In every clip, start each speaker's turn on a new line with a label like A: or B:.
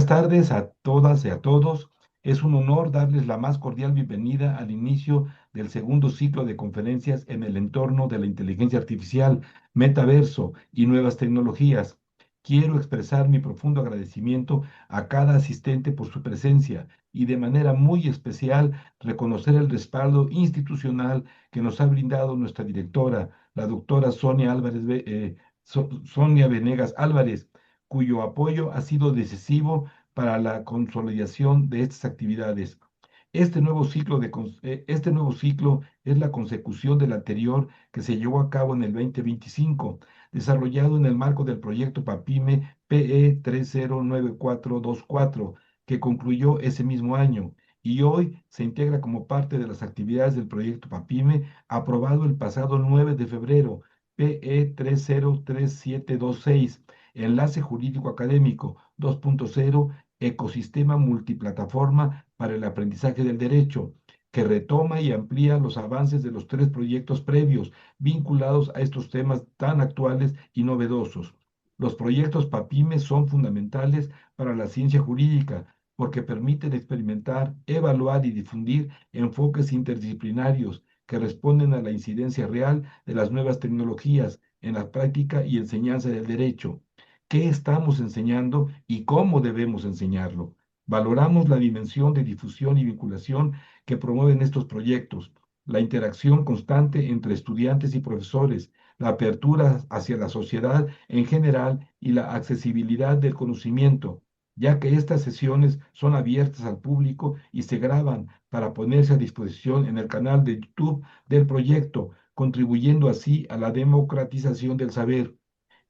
A: Buenas tardes a todas y a todos. Es un honor darles la más cordial bienvenida al inicio del segundo ciclo de conferencias en el entorno de la inteligencia artificial, metaverso y nuevas tecnologías. Quiero expresar mi profundo agradecimiento a cada asistente por su presencia y de manera muy especial reconocer el respaldo institucional que nos ha brindado nuestra directora, la doctora Sonia Álvarez, Sonia Venegas Álvarez, cuyo apoyo ha sido decisivo para la consolidación de estas actividades. Este nuevo ciclo es la consecución del anterior que se llevó a cabo en el 2025, desarrollado en el marco del proyecto PAPIME PE 309424, que concluyó ese mismo año y hoy se integra como parte de las actividades del proyecto PAPIME aprobado el pasado 9 de febrero, PE 303726, Enlace Jurídico Académico 2.0, Ecosistema Multiplataforma para el Aprendizaje del Derecho, que retoma y amplía los avances de los tres proyectos previos vinculados a estos temas tan actuales y novedosos. Los proyectos PAPIME son fundamentales para la ciencia jurídica porque permiten experimentar, evaluar y difundir enfoques interdisciplinarios que responden a la incidencia real de las nuevas tecnologías en la práctica y enseñanza del derecho. ¿Qué estamos enseñando y cómo debemos enseñarlo? Valoramos la dimensión de difusión y vinculación que promueven estos proyectos, la interacción constante entre estudiantes y profesores, la apertura hacia la sociedad en general y la accesibilidad del conocimiento, ya que estas sesiones son abiertas al público y se graban para ponerse a disposición en el canal de YouTube del proyecto, contribuyendo así a la democratización del saber.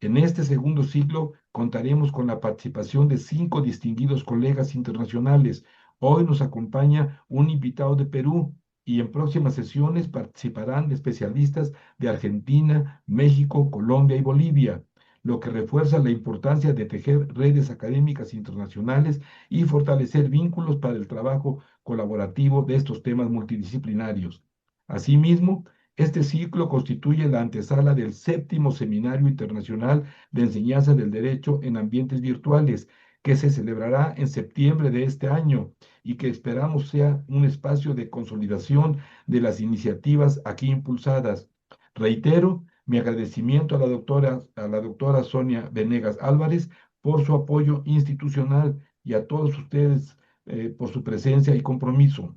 A: En este segundo ciclo contaremos con la participación de 5 distinguidos colegas internacionales. Hoy nos acompaña un invitado de Perú y en próximas sesiones participarán especialistas de Argentina, México, Colombia y Bolivia, lo que refuerza la importancia de tejer redes académicas internacionales y fortalecer vínculos para el trabajo colaborativo de estos temas multidisciplinarios. Asimismo, este ciclo constituye la antesala del séptimo Seminario Internacional de Enseñanza del Derecho en Ambientes Virtuales, que se celebrará en septiembre de este año y que esperamos sea un espacio de consolidación de las iniciativas aquí impulsadas. Reitero mi agradecimiento a la doctora Sonia Venegas Álvarez por su apoyo institucional y a todos ustedes por su presencia y compromiso.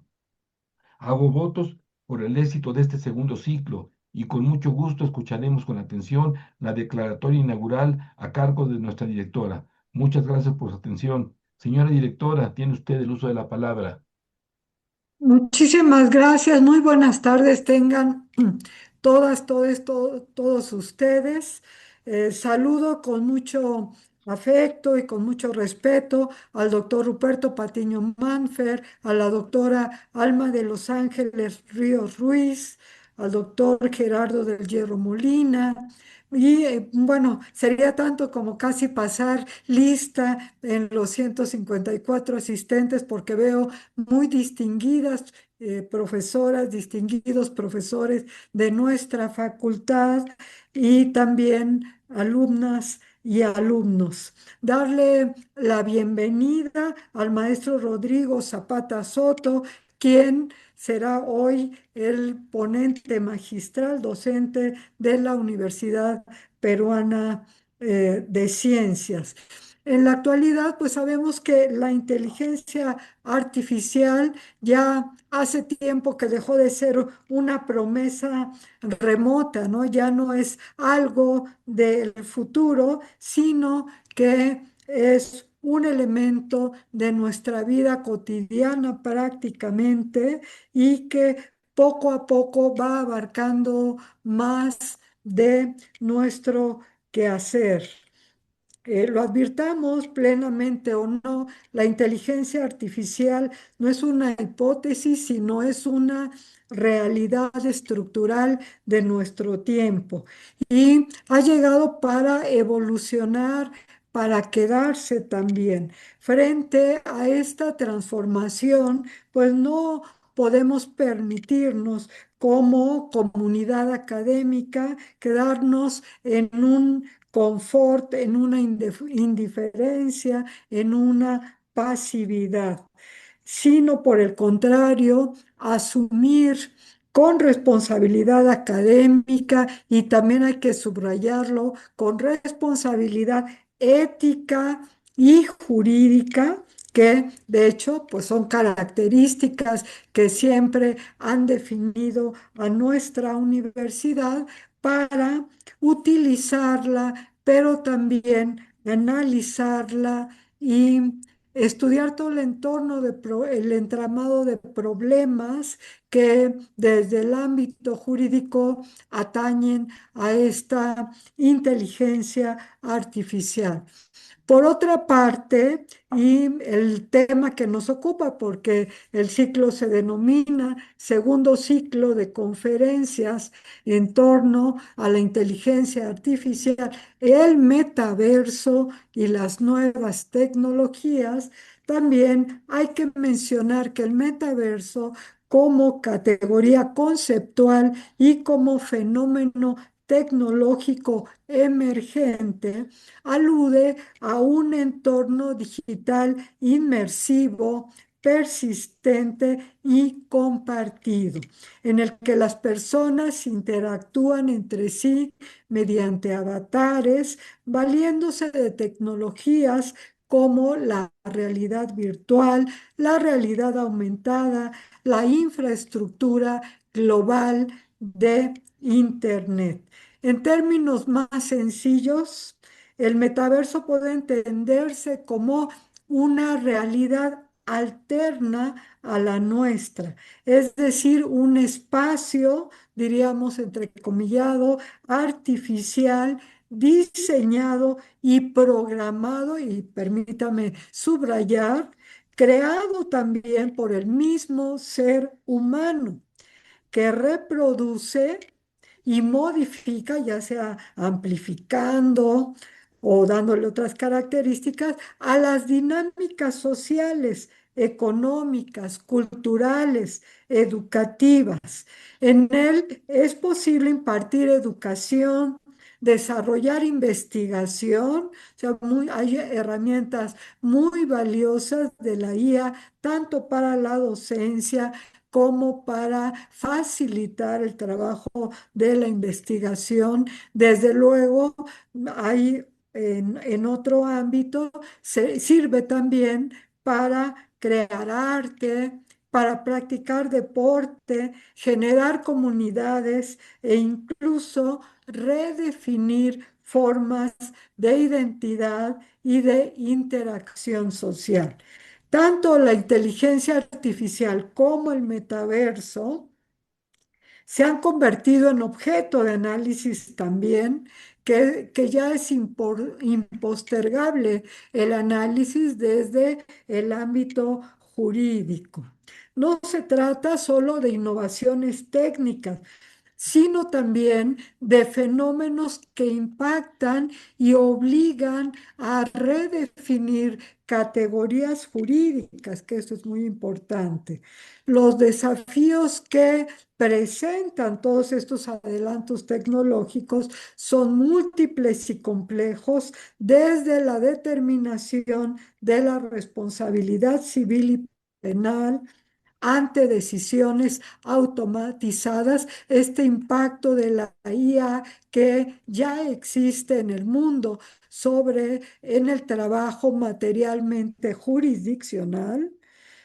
A: Hago votos por el éxito de este segundo ciclo y con mucho gusto escucharemos con atención la declaratoria inaugural a cargo de nuestra directora. Muchas gracias por su atención. Señora directora, tiene usted el uso de la palabra.
B: Muchísimas gracias, muy buenas tardes tengan todas, todos ustedes. Saludo con mucho afecto y con mucho respeto al doctor Ruperto Patiño Manfer, a la doctora Alma de Los Ángeles Ríos Ruiz, al doctor Gerardo del Hierro Molina. Y bueno, sería tanto como casi pasar lista en los 154 asistentes porque veo muy distinguidas profesoras, distinguidos profesores de nuestra facultad y también alumnas y alumnos. Darle la bienvenida al maestro Rodrigo Zapata Soto, quien será hoy el ponente magistral docente de la Universidad Peruana de Ciencias. En la actualidad, pues sabemos que la inteligencia artificial ya hace tiempo que dejó de ser una promesa remota, ¿no? Ya no es algo del futuro, sino que es un elemento de nuestra vida cotidiana prácticamente y que poco a poco va abarcando más de nuestro quehacer. Lo advirtamos plenamente o no, la inteligencia artificial no es una hipótesis, sino es una realidad estructural de nuestro tiempo. Y ha llegado para evolucionar, para quedarse también. Frente a esta transformación, pues no podemos permitirnos como comunidad académica quedarnos en un confort, en una indiferencia, en una pasividad, sino por el contrario, asumir con responsabilidad académica y también hay que subrayarlo, con responsabilidad ética y jurídica, que de hecho pues son características que siempre han definido a nuestra universidad para utilizarla, pero también analizarla y estudiar todo el entorno el entramado de problemas que desde el ámbito jurídico atañen a esta inteligencia artificial. Por otra parte, y el tema que nos ocupa, porque el ciclo se denomina segundo ciclo de conferencias en torno a la inteligencia artificial, el metaverso y las nuevas tecnologías, también hay que mencionar que el metaverso como categoría conceptual y como fenómeno tecnológico emergente alude a un entorno digital inmersivo, persistente y compartido, en el que las personas interactúan entre sí mediante avatares, valiéndose de tecnologías como la realidad virtual, la realidad aumentada, la infraestructura global de Internet. En términos más sencillos, el metaverso puede entenderse como una realidad alterna a la nuestra, es decir, un espacio, diríamos entrecomillado, artificial, diseñado y programado, y permítame subrayar, creado también por el mismo ser humano que reproduce y modifica, ya sea amplificando o dándole otras características a las dinámicas sociales, económicas, culturales, educativas. En él es posible impartir educación, desarrollar investigación, o sea, hay herramientas muy valiosas de la IA, tanto para la docencia como para facilitar el trabajo de la investigación. Desde luego, hay en otro ámbito, sirve también para crear arte, para practicar deporte, generar comunidades e incluso redefinir formas de identidad y de interacción social. Tanto la inteligencia artificial como el metaverso se han convertido en objeto de análisis también, que ya es impostergable el análisis desde el ámbito jurídico. No se trata solo de innovaciones técnicas, sino también de fenómenos que impactan y obligan a redefinir categorías jurídicas, que esto es muy importante. Los desafíos que presentan todos estos adelantos tecnológicos son múltiples y complejos, desde la determinación de la responsabilidad civil y penal ante decisiones automatizadas, este impacto de la IA que ya existe en el mundo sobre en el trabajo materialmente jurisdiccional.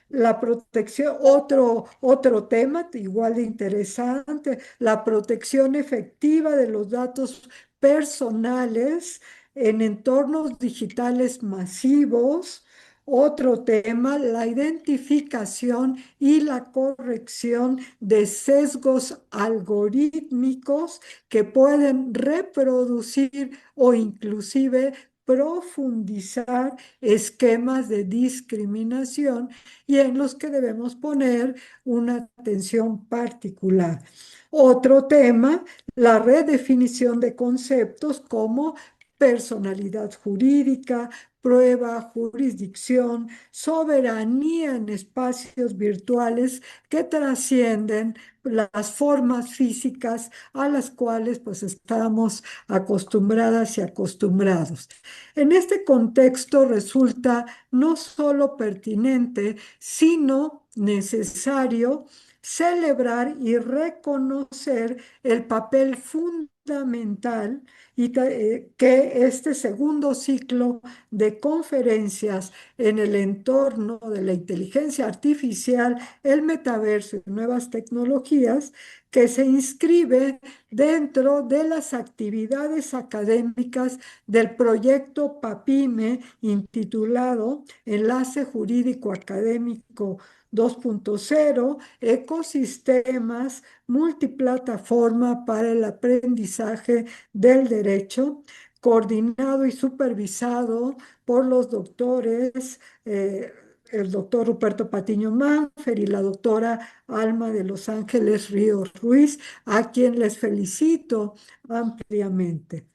B: La protección, otro tema igual de interesante, la protección efectiva de los datos personales en entornos digitales masivos. Otro tema, la identificación y la corrección de sesgos algorítmicos que pueden reproducir o inclusive profundizar esquemas de discriminación y en los que debemos poner una atención particular. Otro tema, la redefinición de conceptos como personalidad jurídica, prueba, jurisdicción, soberanía en espacios virtuales que trascienden las formas físicas a las cuales pues estamos acostumbradas y acostumbrados. En este contexto resulta no solo pertinente, sino necesario celebrar y reconocer el papel fundamental que este segundo ciclo de conferencias en el entorno de la inteligencia artificial, el metaverso y nuevas tecnologías, que se inscribe dentro de las actividades académicas del proyecto PAPIME intitulado Enlace Jurídico Académico 2.0, ecosistemas multiplataforma para el aprendizaje del derecho, coordinado y supervisado por los doctores, el doctor Ruperto Patiño Manfer y la doctora Alma de Los Ángeles Ríos Ruiz, a quien les felicito ampliamente.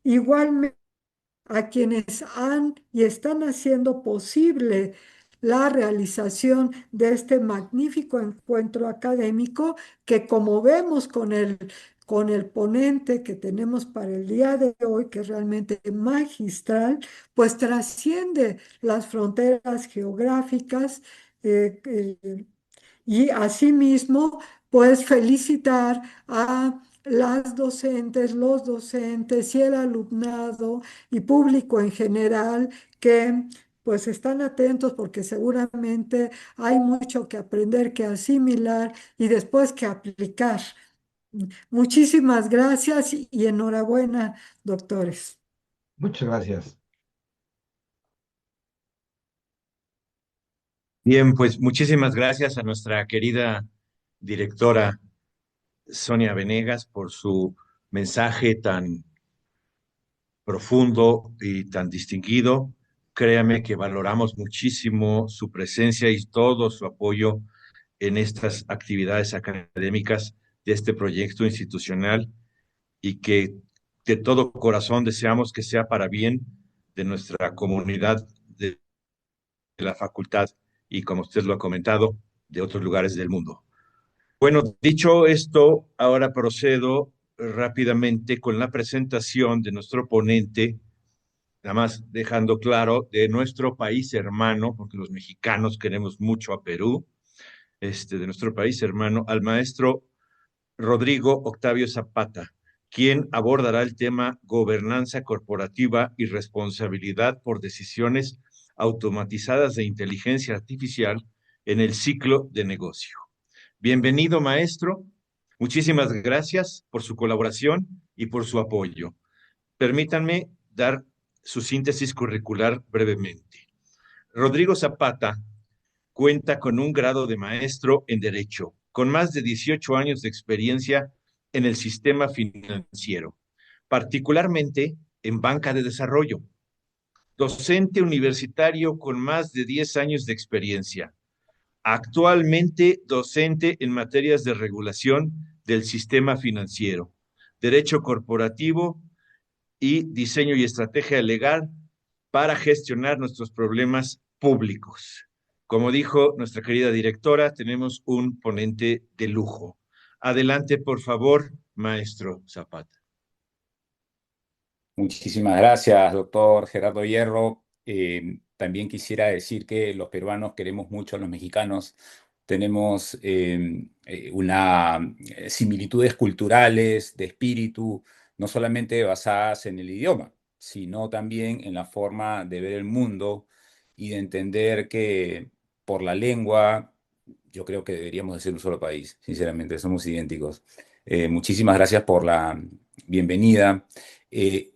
B: Igualmente, a quienes han y están haciendo posible la realización de este magnífico encuentro académico que, como vemos con el ponente que tenemos para el día de hoy, que es realmente magistral, pues trasciende las fronteras geográficas. eh, eh, y asimismo, pues felicitar a las docentes, los docentes y el alumnado y público en general que pues están atentos porque seguramente hay mucho que aprender, que asimilar y después que aplicar. Muchísimas gracias y enhorabuena, doctores.
A: Muchas gracias.
C: Bien, pues muchísimas gracias a nuestra querida directora Sonia Venegas por su mensaje tan profundo y tan distinguido. Créame que valoramos muchísimo su presencia y todo su apoyo en estas actividades académicas de este proyecto institucional y que de todo corazón deseamos que sea para bien de nuestra comunidad de la facultad y, como usted lo ha comentado, de otros lugares del mundo. Bueno, dicho esto, ahora procedo rápidamente con la presentación de nuestro ponente, nada más dejando claro de nuestro país hermano, porque los mexicanos queremos mucho a Perú, de nuestro país hermano, al maestro Rodrigo Octavio Zapata, quien abordará el tema gobernanza corporativa y responsabilidad por decisiones automatizadas de inteligencia artificial en el ciclo de negocio. Bienvenido, maestro. Muchísimas gracias por su colaboración y por su apoyo. Permítanme dar su síntesis curricular brevemente. Rodrigo Zapata cuenta con un grado de maestro en Derecho, con más de 18 años de experiencia en el sistema financiero, particularmente en banca de desarrollo. Docente universitario con más de 10 años de experiencia. Actualmente docente en materias de regulación del sistema financiero, derecho corporativo y diseño y estrategia legal para gestionar nuestros problemas públicos. Como dijo nuestra querida directora, tenemos un ponente de lujo. Adelante, por favor, maestro Zapata.
D: Muchísimas gracias, doctor Gerardo Hierro. También quisiera decir que los peruanos queremos mucho a los mexicanos. Tenemos similitudes culturales, de espíritu, no solamente basadas en el idioma, sino también en la forma de ver el mundo y de entender que por la lengua, yo creo que deberíamos de ser un solo país, sinceramente, somos idénticos. Muchísimas gracias por la bienvenida.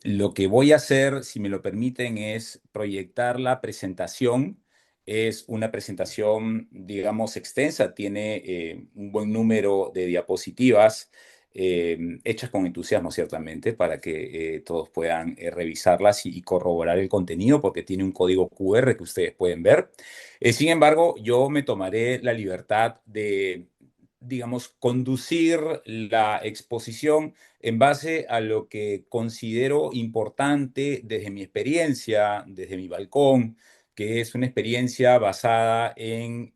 D: Lo que voy a hacer, si me lo permiten, es proyectar la presentación. Es una presentación, digamos, extensa, tiene un buen número de diapositivas hechas con entusiasmo, ciertamente, para que todos puedan revisarlas y corroborar el contenido, porque tiene un código QR que ustedes pueden ver. Sin embargo, yo me tomaré la libertad de digamos, conducir la exposición en base a lo que considero importante desde mi experiencia, desde mi balcón, que es una experiencia basada en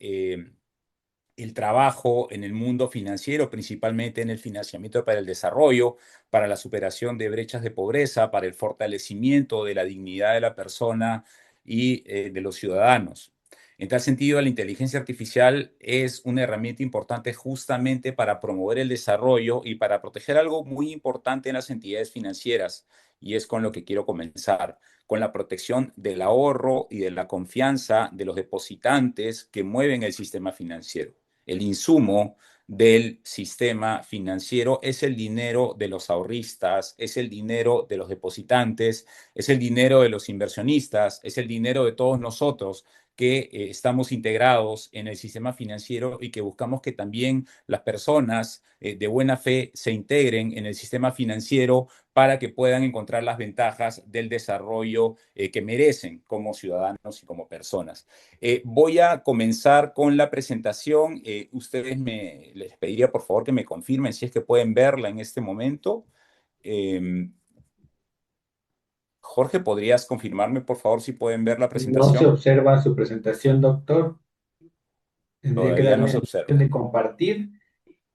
D: el trabajo en el mundo financiero, principalmente en el financiamiento para el desarrollo, para la superación de brechas de pobreza, para el fortalecimiento de la dignidad de la persona y de los ciudadanos. En tal sentido, la inteligencia artificial es una herramienta importante justamente para promover el desarrollo y para proteger algo muy importante en las entidades financieras, y es con lo que quiero comenzar, con la protección del ahorro y de la confianza de los depositantes que mueven el sistema financiero. El insumo del sistema financiero es el dinero de los ahorristas, es el dinero de los depositantes, es el dinero de los inversionistas, es el dinero de todos nosotros que estamos integrados en el sistema financiero y que buscamos que también las personas de buena fe se integren en el sistema financiero para que puedan encontrar las ventajas del desarrollo que merecen como ciudadanos y como personas. Voy a comenzar con la presentación. Les pediría por favor que me confirmen si es que pueden verla en este momento. Jorge, ¿podrías confirmarme por favor si pueden ver la
E: No se
D: presentación?
E: observa su presentación, doctor. Tendría que
D: Todavía no
E: darle
D: se
E: la opción
D: observa.
E: de compartir.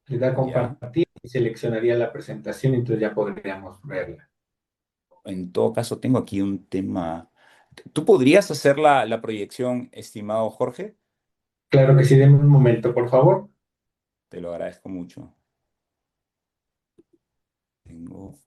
E: Le da
D: ¿Ya?
E: compartir y seleccionaría la presentación, entonces ya podríamos verla.
D: En todo caso, tengo aquí un tema. ¿Tú podrías hacer la proyección, estimado Jorge?
E: Claro que sí, denme un momento, por favor.
D: Te lo agradezco mucho. Tengo...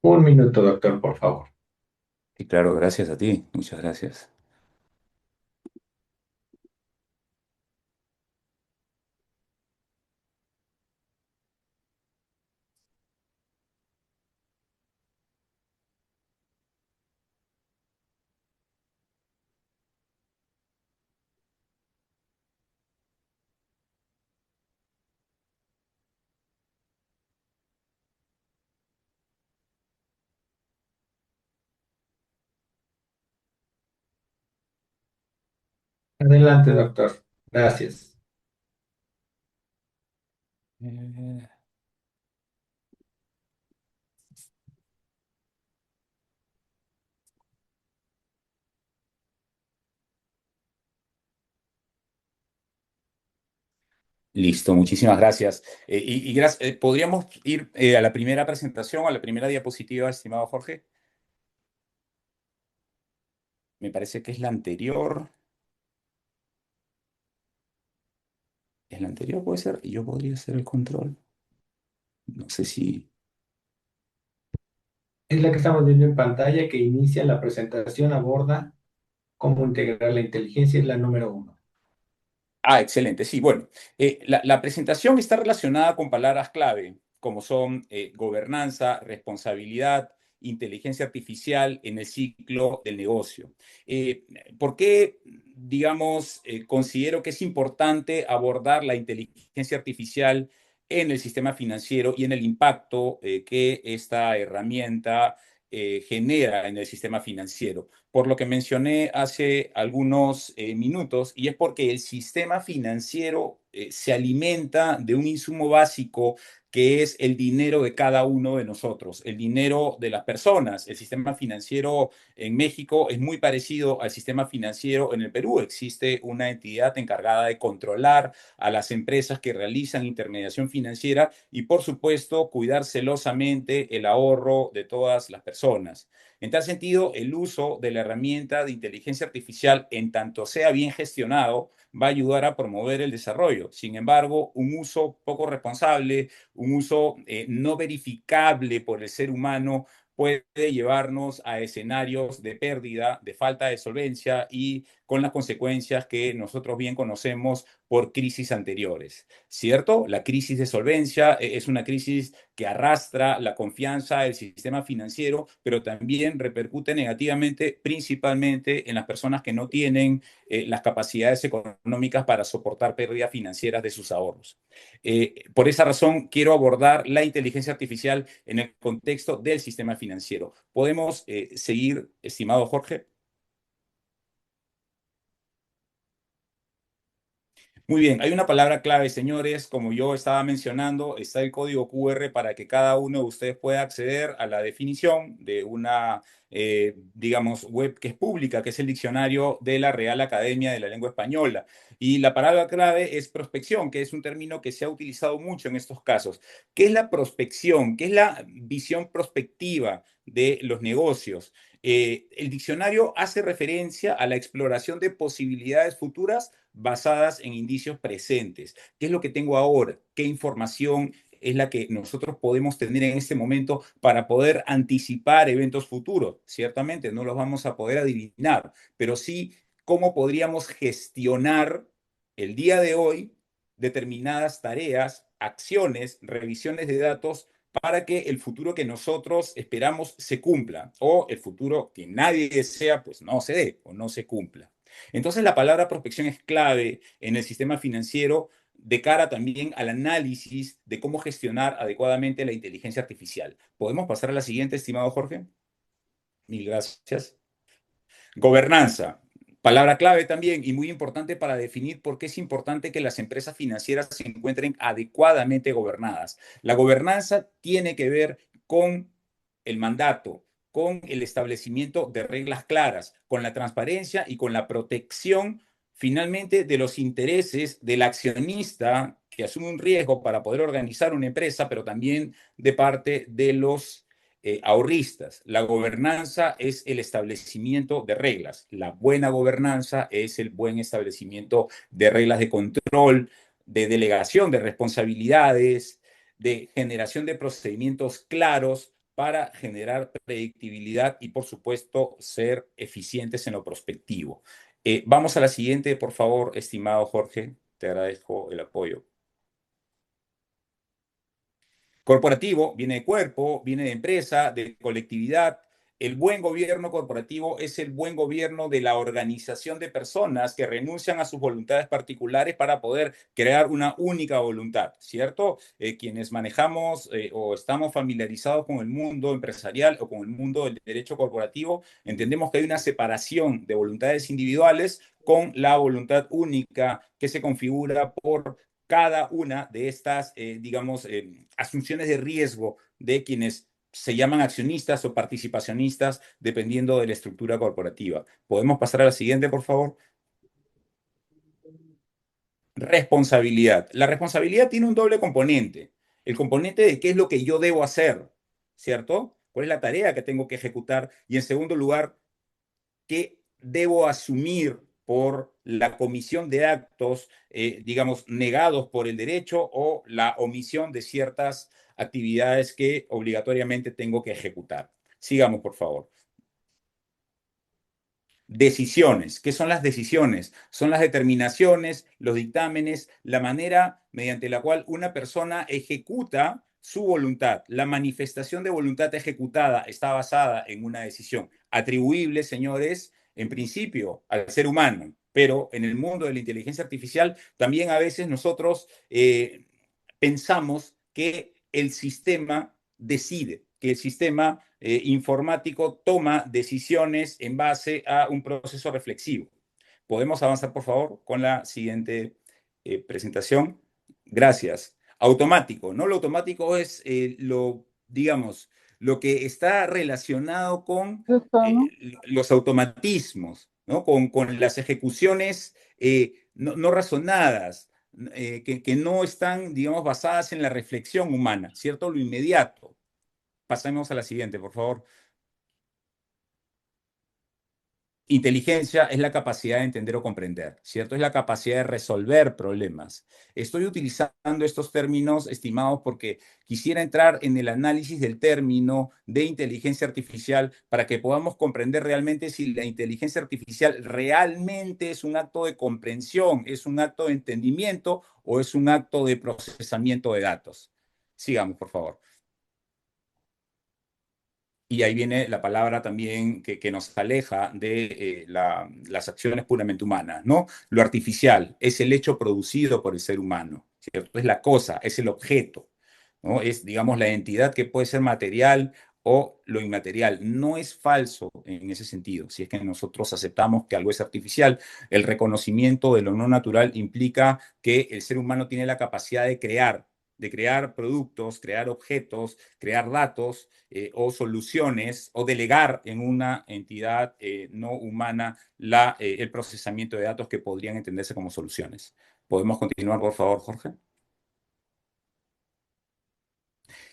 E: Un minuto, doctor, por favor.
D: Sí, claro, gracias a ti. Muchas gracias.
E: Adelante, doctor. Gracias.
D: Eh, Listo, muchísimas gracias. ¿Podríamos ir a la primera presentación, a la primera diapositiva, estimado Jorge? Me parece que es la anterior. ¿Es la anterior, puede ser? Y yo podría hacer el control. No sé si...
E: Es la que estamos viendo en pantalla que inicia la presentación, aborda cómo integrar la inteligencia, es la número 1.
D: Ah, excelente. Sí, bueno, la presentación está relacionada con palabras clave, como son gobernanza, responsabilidad, inteligencia artificial en el ciclo del negocio. ¿Por qué, digamos, considero que es importante abordar la inteligencia artificial en el sistema financiero y en el impacto que esta herramienta genera en el sistema financiero? por lo que mencioné hace algunos minutos, y es porque el sistema financiero se alimenta de un insumo básico que es el dinero de cada uno de nosotros, el dinero de las personas. El sistema financiero en México es muy parecido al sistema financiero en el Perú. Existe una entidad encargada de controlar a las empresas que realizan intermediación financiera y, por supuesto, cuidar celosamente el ahorro de todas las personas. En tal sentido, el uso de la herramienta de inteligencia artificial, en tanto sea bien gestionado, va a ayudar a promover el desarrollo. Sin embargo, un uso poco responsable, un uso no verificable por el ser humano, puede llevarnos a escenarios de pérdida, de falta de solvencia y con las consecuencias que nosotros bien conocemos por crisis anteriores. ¿Cierto? La crisis de solvencia es una crisis que arrastra la confianza del sistema financiero, pero también repercute negativamente, principalmente en las personas que no tienen las capacidades económicas para soportar pérdidas financieras de sus ahorros. Por esa razón, quiero abordar la inteligencia artificial en el contexto del sistema financiero. ¿Podemos seguir, estimado Jorge? Muy bien, hay una palabra clave, señores, como yo estaba mencionando, está el código QR para que cada uno de ustedes pueda acceder a la definición de una, digamos, web que es pública, que es el diccionario de la Real Academia de la Lengua Española. Y la palabra clave es prospección, que es un término que se ha utilizado mucho en estos casos. ¿Qué es la prospección? ¿Qué es la visión prospectiva de los negocios? El diccionario hace referencia a la exploración de posibilidades futuras basadas en indicios presentes. ¿Qué es lo que tengo ahora? ¿Qué información es la que nosotros podemos tener en este momento para poder anticipar eventos futuros? Ciertamente no los vamos a poder adivinar, pero sí cómo podríamos gestionar el día de hoy determinadas tareas, acciones, revisiones de datos para que el futuro que nosotros esperamos se cumpla o el futuro que nadie desea pues no se dé o no se cumpla. Entonces la palabra prospección es clave en el sistema financiero de cara también al análisis de cómo gestionar adecuadamente la inteligencia artificial. ¿Podemos pasar a la siguiente, estimado Jorge? Mil gracias. Gobernanza. Palabra clave también y muy importante para definir por qué es importante que las empresas financieras se encuentren adecuadamente gobernadas. La gobernanza tiene que ver con el mandato, con el establecimiento de reglas claras, con la transparencia y con la protección finalmente de los intereses del accionista que asume un riesgo para poder organizar una empresa, pero también de parte de los ahorristas. La gobernanza es el establecimiento de reglas. La buena gobernanza es el buen establecimiento de reglas de control, de delegación de responsabilidades, de generación de procedimientos claros para generar predictibilidad y, por supuesto, ser eficientes en lo prospectivo. Vamos a la siguiente, por favor, estimado Jorge. Te agradezco el apoyo. Corporativo viene de cuerpo, viene de empresa, de colectividad. El buen gobierno corporativo es el buen gobierno de la organización de personas que renuncian a sus voluntades particulares para poder crear una única voluntad, ¿cierto? Quienes manejamos o estamos familiarizados con el mundo empresarial o con el mundo del derecho corporativo, entendemos que hay una separación de voluntades individuales con la voluntad única que se configura por cada una de estas, digamos, asunciones de riesgo de quienes se llaman accionistas o participacionistas, dependiendo de la estructura corporativa. ¿Podemos pasar a la siguiente, por favor? Responsabilidad. La responsabilidad tiene un doble componente. El componente de qué es lo que yo debo hacer, ¿cierto? ¿Cuál es la tarea que tengo que ejecutar? Y en segundo lugar, ¿qué debo asumir por la comisión de actos, digamos, negados por el derecho o la omisión de ciertas actividades que obligatoriamente tengo que ejecutar? Sigamos, por favor. Decisiones. ¿Qué son las decisiones? Son las determinaciones, los dictámenes, la manera mediante la cual una persona ejecuta su voluntad. La manifestación de voluntad ejecutada está basada en una decisión atribuible, señores, en principio al ser humano, pero en el mundo de la inteligencia artificial también a veces nosotros pensamos que el sistema decide. que el sistema informático toma decisiones en base a un proceso reflexivo. ¿Podemos avanzar, por favor, con la siguiente presentación? Gracias. Automático, ¿no? Lo automático es digamos, lo que está relacionado con los automatismos, ¿no? Con las ejecuciones no razonadas, que no están, digamos, basadas en la reflexión humana, ¿cierto? Lo inmediato. Pasemos a la siguiente, por favor. Inteligencia es la capacidad de entender o comprender, ¿cierto? Es la capacidad de resolver problemas. Estoy utilizando estos términos, estimados, porque quisiera entrar en el análisis del término de inteligencia artificial para que podamos comprender realmente si la inteligencia artificial realmente es un acto de comprensión, es un acto de entendimiento o es un acto de procesamiento de datos. Sigamos, por favor. Y ahí viene la palabra también que nos aleja de las acciones puramente humanas, ¿no? Lo artificial es el hecho producido por el ser humano, ¿cierto? Es la cosa, es el objeto, ¿no? Es, digamos, la entidad que puede ser material o lo inmaterial. No es falso en ese sentido. Si es que nosotros aceptamos que algo es artificial, el reconocimiento de lo no natural implica que el ser humano tiene la capacidad de crear productos, crear objetos, crear datos o soluciones o delegar en una entidad no humana el procesamiento de datos que podrían entenderse como soluciones. ¿Podemos continuar, por favor, Jorge?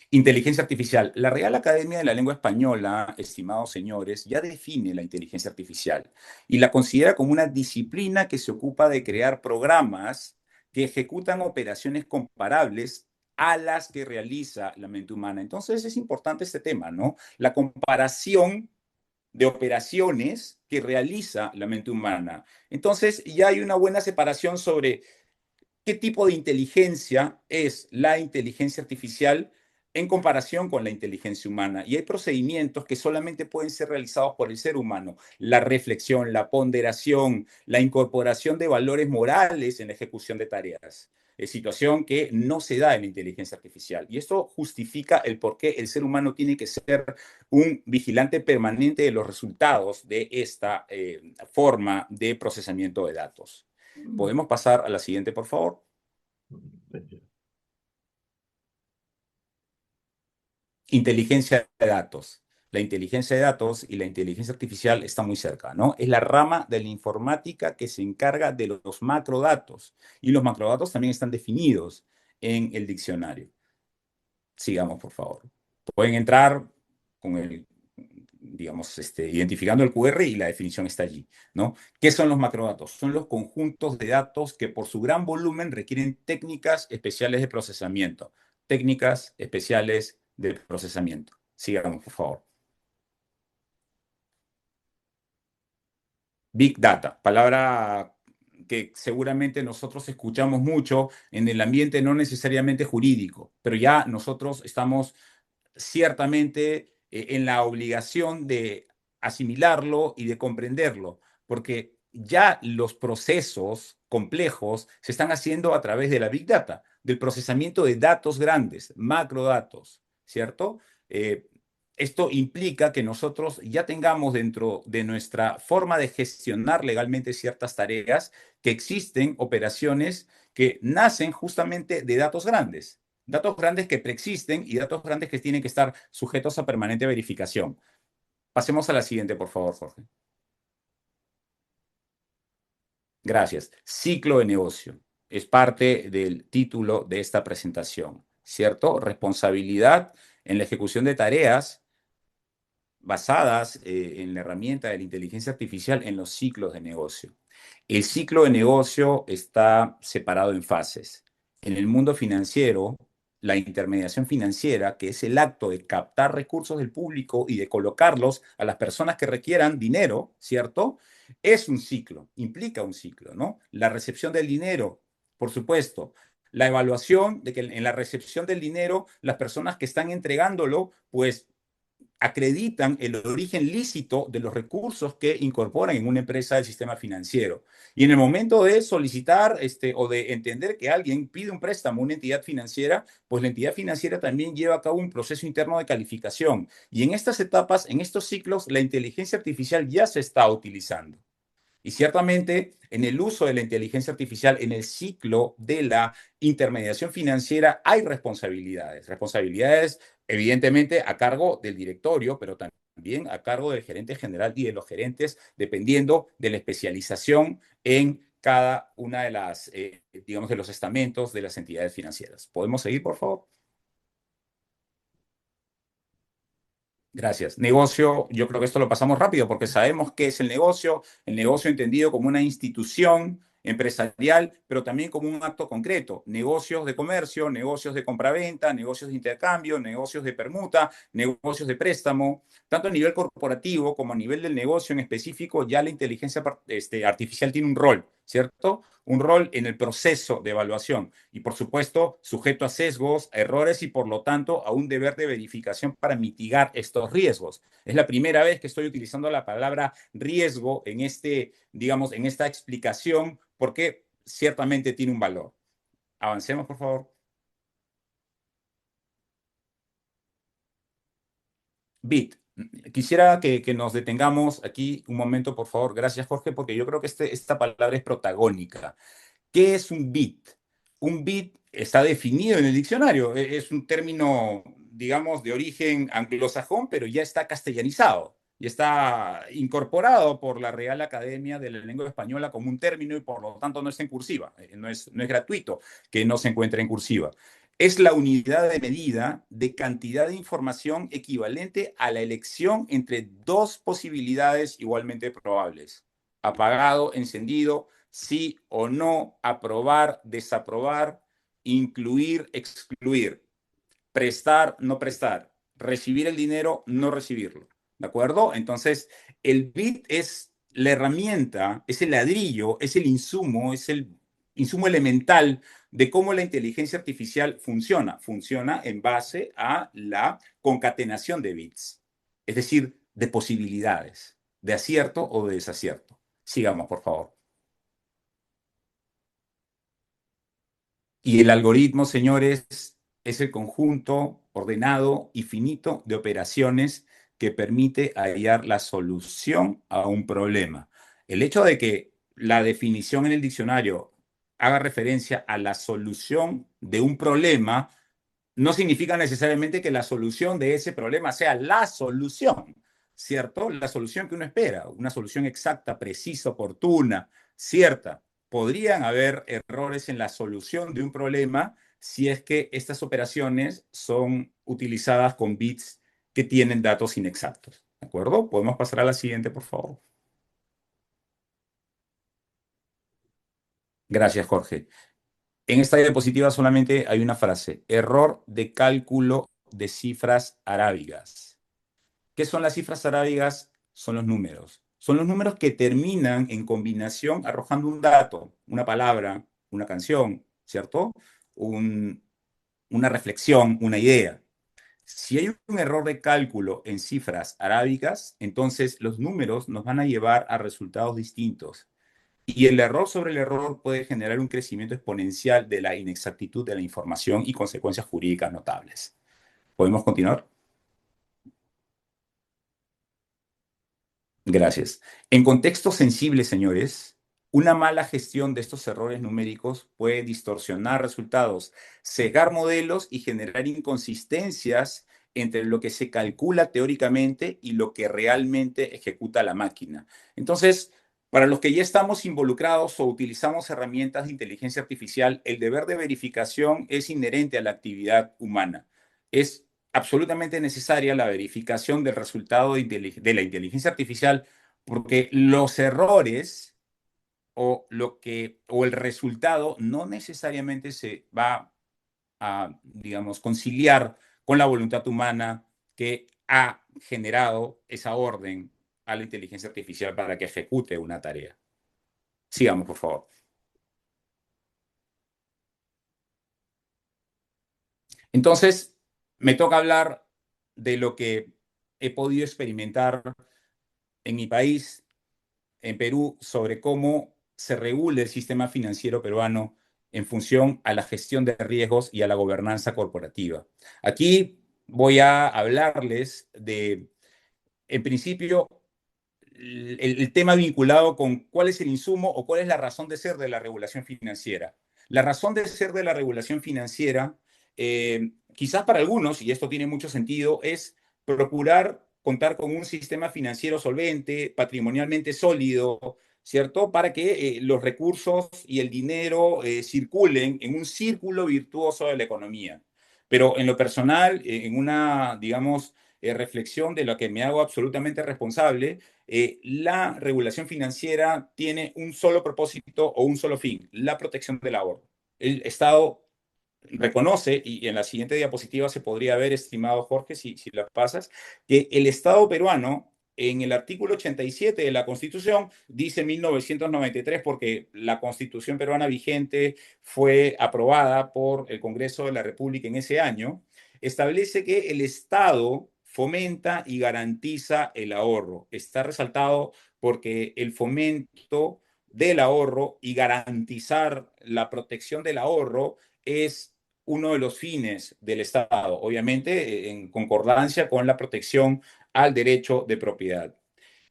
D: Inteligencia artificial. La Real Academia de la Lengua Española, estimados señores, ya define la inteligencia artificial y la considera como una disciplina que se ocupa de crear programas que ejecutan operaciones comparables a las que realiza la mente humana. Entonces es importante este tema, ¿no? La comparación de operaciones que realiza la mente humana. Entonces ya hay una buena separación sobre qué tipo de inteligencia es la inteligencia artificial en comparación con la inteligencia humana. Y hay procedimientos que solamente pueden ser realizados por el ser humano. La reflexión, la ponderación, la incorporación de valores morales en la ejecución de tareas. Es situación que no se da en la inteligencia artificial. Y esto justifica el por qué el ser humano tiene que ser un vigilante permanente de los resultados de esta forma de procesamiento de datos. ¿Podemos pasar a la siguiente, por favor? Inteligencia de datos. La inteligencia de datos y la inteligencia artificial están muy cerca, ¿no? Es la rama de la informática que se encarga de los macrodatos. Y los macrodatos también están definidos en el diccionario. Sigamos, por favor. Pueden entrar con digamos, identificando el QR y la definición está allí, ¿no? ¿Qué son los macrodatos? Son los conjuntos de datos que por su gran volumen requieren técnicas especiales de procesamiento. Técnicas especiales de procesamiento. Sigamos, por favor. Big Data, palabra que seguramente nosotros escuchamos mucho en el ambiente no necesariamente jurídico, pero ya nosotros estamos ciertamente en la obligación de asimilarlo y de comprenderlo, porque ya los procesos complejos se están haciendo a través de la Big Data, del procesamiento de datos grandes, macrodatos, ¿cierto? Esto implica que nosotros ya tengamos dentro de nuestra forma de gestionar legalmente ciertas tareas que existen operaciones que nacen justamente de datos grandes. Datos grandes que preexisten y datos grandes que tienen que estar sujetos a permanente verificación. Pasemos a la siguiente, por favor, Jorge. Gracias. Ciclo de negocio. Es parte del título de esta presentación, ¿cierto? Responsabilidad en la ejecución de tareas basadas en la herramienta de la inteligencia artificial en los ciclos de negocio. El ciclo de negocio está separado en fases. En el mundo financiero, la intermediación financiera, que es el acto de captar recursos del público y de colocarlos a las personas que requieran dinero, ¿cierto? Es un ciclo, implica un ciclo, ¿no? La recepción del dinero, por supuesto. La evaluación de que en la recepción del dinero, las personas que están entregándolo, pues acreditan el origen lícito de los recursos que incorporan en una empresa del sistema financiero. Y en el momento de solicitar o de entender que alguien pide un préstamo a una entidad financiera, pues la entidad financiera también lleva a cabo un proceso interno de calificación. Y en estas etapas, en estos ciclos, la inteligencia artificial ya se está utilizando. Y ciertamente en el uso de la inteligencia artificial, en el ciclo de la intermediación financiera, hay responsabilidades. Responsabilidades, evidentemente, a cargo del directorio, pero también a cargo del gerente general y de los gerentes, dependiendo de la especialización en cada una de las, digamos, de los estamentos de las entidades financieras. ¿Podemos seguir, por favor? Gracias. Negocio, yo creo que esto lo pasamos rápido porque sabemos qué es el negocio entendido como una institución empresarial, pero también como un acto concreto. Negocios de comercio, negocios de compraventa, negocios de intercambio, negocios de permuta, negocios de préstamo. Tanto a nivel corporativo como a nivel del negocio en específico, ya la inteligencia artificial tiene un rol, ¿cierto? Un rol en el proceso de evaluación y, por supuesto, sujeto a sesgos, a errores y, por lo tanto, a un deber de verificación para mitigar estos riesgos. Es la primera vez que estoy utilizando la palabra riesgo en digamos, en esta explicación, porque ciertamente tiene un valor. Avancemos, por favor. BIT. Quisiera que nos detengamos aquí un momento, por favor. Gracias, Jorge, porque yo creo que esta palabra es protagónica. ¿Qué es un bit? Un bit está definido en el diccionario. Es un término, digamos, de origen anglosajón, pero ya está castellanizado. Y está incorporado por la Real Academia de la Lengua Española como un término y por lo tanto no está en cursiva. No es gratuito que no se encuentre en cursiva. Es la unidad de medida de cantidad de información equivalente a la elección entre dos posibilidades igualmente probables. Apagado, encendido, sí o no, aprobar, desaprobar, incluir, excluir, prestar, no prestar, recibir el dinero, no recibirlo. ¿De acuerdo? Entonces, el bit es la herramienta, es el ladrillo, es el insumo elemental de cómo la inteligencia artificial funciona. Funciona en base a la concatenación de bits, es decir, de posibilidades, de acierto o de desacierto. Sigamos, por favor. Y el algoritmo, señores, es el conjunto ordenado y finito de operaciones que permite hallar la solución a un problema. El hecho de que la definición en el diccionario haga referencia a la solución de un problema no significa necesariamente que la solución de ese problema sea la solución, ¿cierto? La solución que uno espera, una solución exacta, precisa, oportuna, cierta. Podrían haber errores en la solución de un problema si es que estas operaciones son utilizadas con bits que tienen datos inexactos. ¿De acuerdo? Podemos pasar a la siguiente, por favor. Gracias, Jorge. En esta diapositiva solamente hay una frase: error de cálculo de cifras arábigas. ¿Qué son las cifras arábigas? Son los números. Son los números que terminan en combinación arrojando un dato, una palabra, una canción, ¿cierto? Una reflexión, una idea. Si hay un error de cálculo en cifras arábicas, entonces los números nos van a llevar a resultados distintos. Y el error sobre el error puede generar un crecimiento exponencial de la inexactitud de la información y consecuencias jurídicas notables. ¿Podemos continuar? Gracias. En contextos sensibles, señores, una mala gestión de estos errores numéricos puede distorsionar resultados, cegar modelos y generar inconsistencias entre lo que se calcula teóricamente y lo que realmente ejecuta la máquina. Entonces, para los que ya estamos involucrados o utilizamos herramientas de inteligencia artificial, el deber de verificación es inherente a la actividad humana. Es absolutamente necesaria la verificación del resultado de la inteligencia artificial, porque los errores o el resultado no necesariamente se va a, digamos, conciliar con la voluntad humana que ha generado esa orden a la inteligencia artificial para que ejecute una tarea. Sigamos, por favor. Entonces, me toca hablar de lo que he podido experimentar en mi país, en Perú, sobre cómo se regula el sistema financiero peruano en función a la gestión de riesgos y a la gobernanza corporativa. Aquí voy a hablarles de, en principio, el tema vinculado con cuál es el insumo o cuál es la razón de ser de la regulación financiera. La razón de ser de la regulación financiera, quizás para algunos, y esto tiene mucho sentido, es procurar contar con un sistema financiero solvente, patrimonialmente sólido, ¿cierto? Para que los recursos y el dinero circulen en un círculo virtuoso de la economía. Pero en lo personal, en una, digamos, reflexión de la que me hago absolutamente responsable, la regulación financiera tiene un solo propósito o un solo fin, la protección del ahorro. El Estado reconoce, y en la siguiente diapositiva se podría ver, estimado Jorge, si las pasas, que el Estado peruano, en el artículo 87 de la Constitución, dice 1993, porque la Constitución peruana vigente fue aprobada por el Congreso de la República en ese año, establece que el Estado fomenta y garantiza el ahorro. Está resaltado porque el fomento del ahorro y garantizar la protección del ahorro es uno de los fines del Estado, obviamente en concordancia con la protección al derecho de propiedad.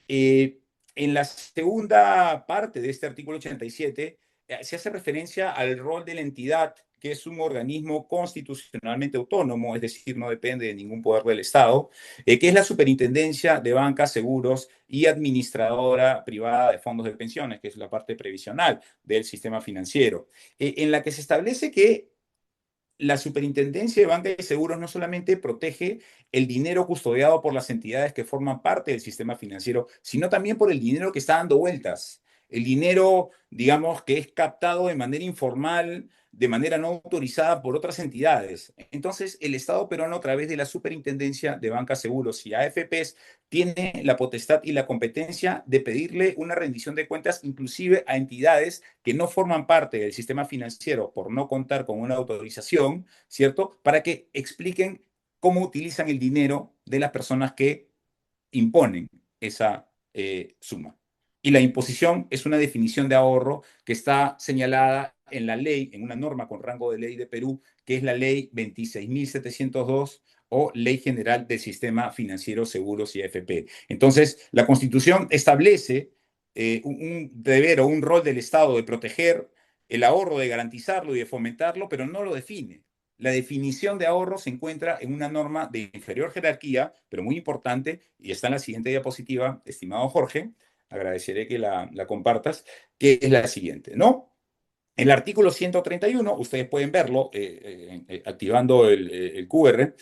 D: Eh, en la segunda parte de este artículo 87 se hace referencia al rol de la entidad, que es un organismo constitucionalmente autónomo, es decir, no depende de ningún poder del Estado, que es la Superintendencia de Bancas, Seguros y Administradora Privada de Fondos de Pensiones, que es la parte previsional del sistema financiero, en la que se establece que la Superintendencia de Banca y Seguros no solamente protege el dinero custodiado por las entidades que forman parte del sistema financiero, sino también por el dinero que está dando vueltas. El dinero, digamos, que es captado de manera informal, de manera no autorizada por otras entidades. Entonces, el Estado peruano, a través de la Superintendencia de Banca, Seguros y AFPs, tiene la potestad y la competencia de pedirle una rendición de cuentas inclusive a entidades que no forman parte del sistema financiero por no contar con una autorización, ¿cierto? Para que expliquen cómo utilizan el dinero de las personas que imponen esa suma. Y la imposición es una definición de ahorro que está señalada en la ley, en una norma con rango de ley de Perú, que es la ley 26.702 o Ley General del Sistema Financiero, Seguros y AFP. Entonces, la Constitución establece un deber o un rol del Estado de proteger el ahorro, de garantizarlo y de fomentarlo, pero no lo define. La definición de ahorro se encuentra en una norma de inferior jerarquía, pero muy importante, y está en la siguiente diapositiva, estimado Jorge, agradeceré que la compartas, que es la siguiente, ¿no? El artículo 131, ustedes pueden verlo activando el QR,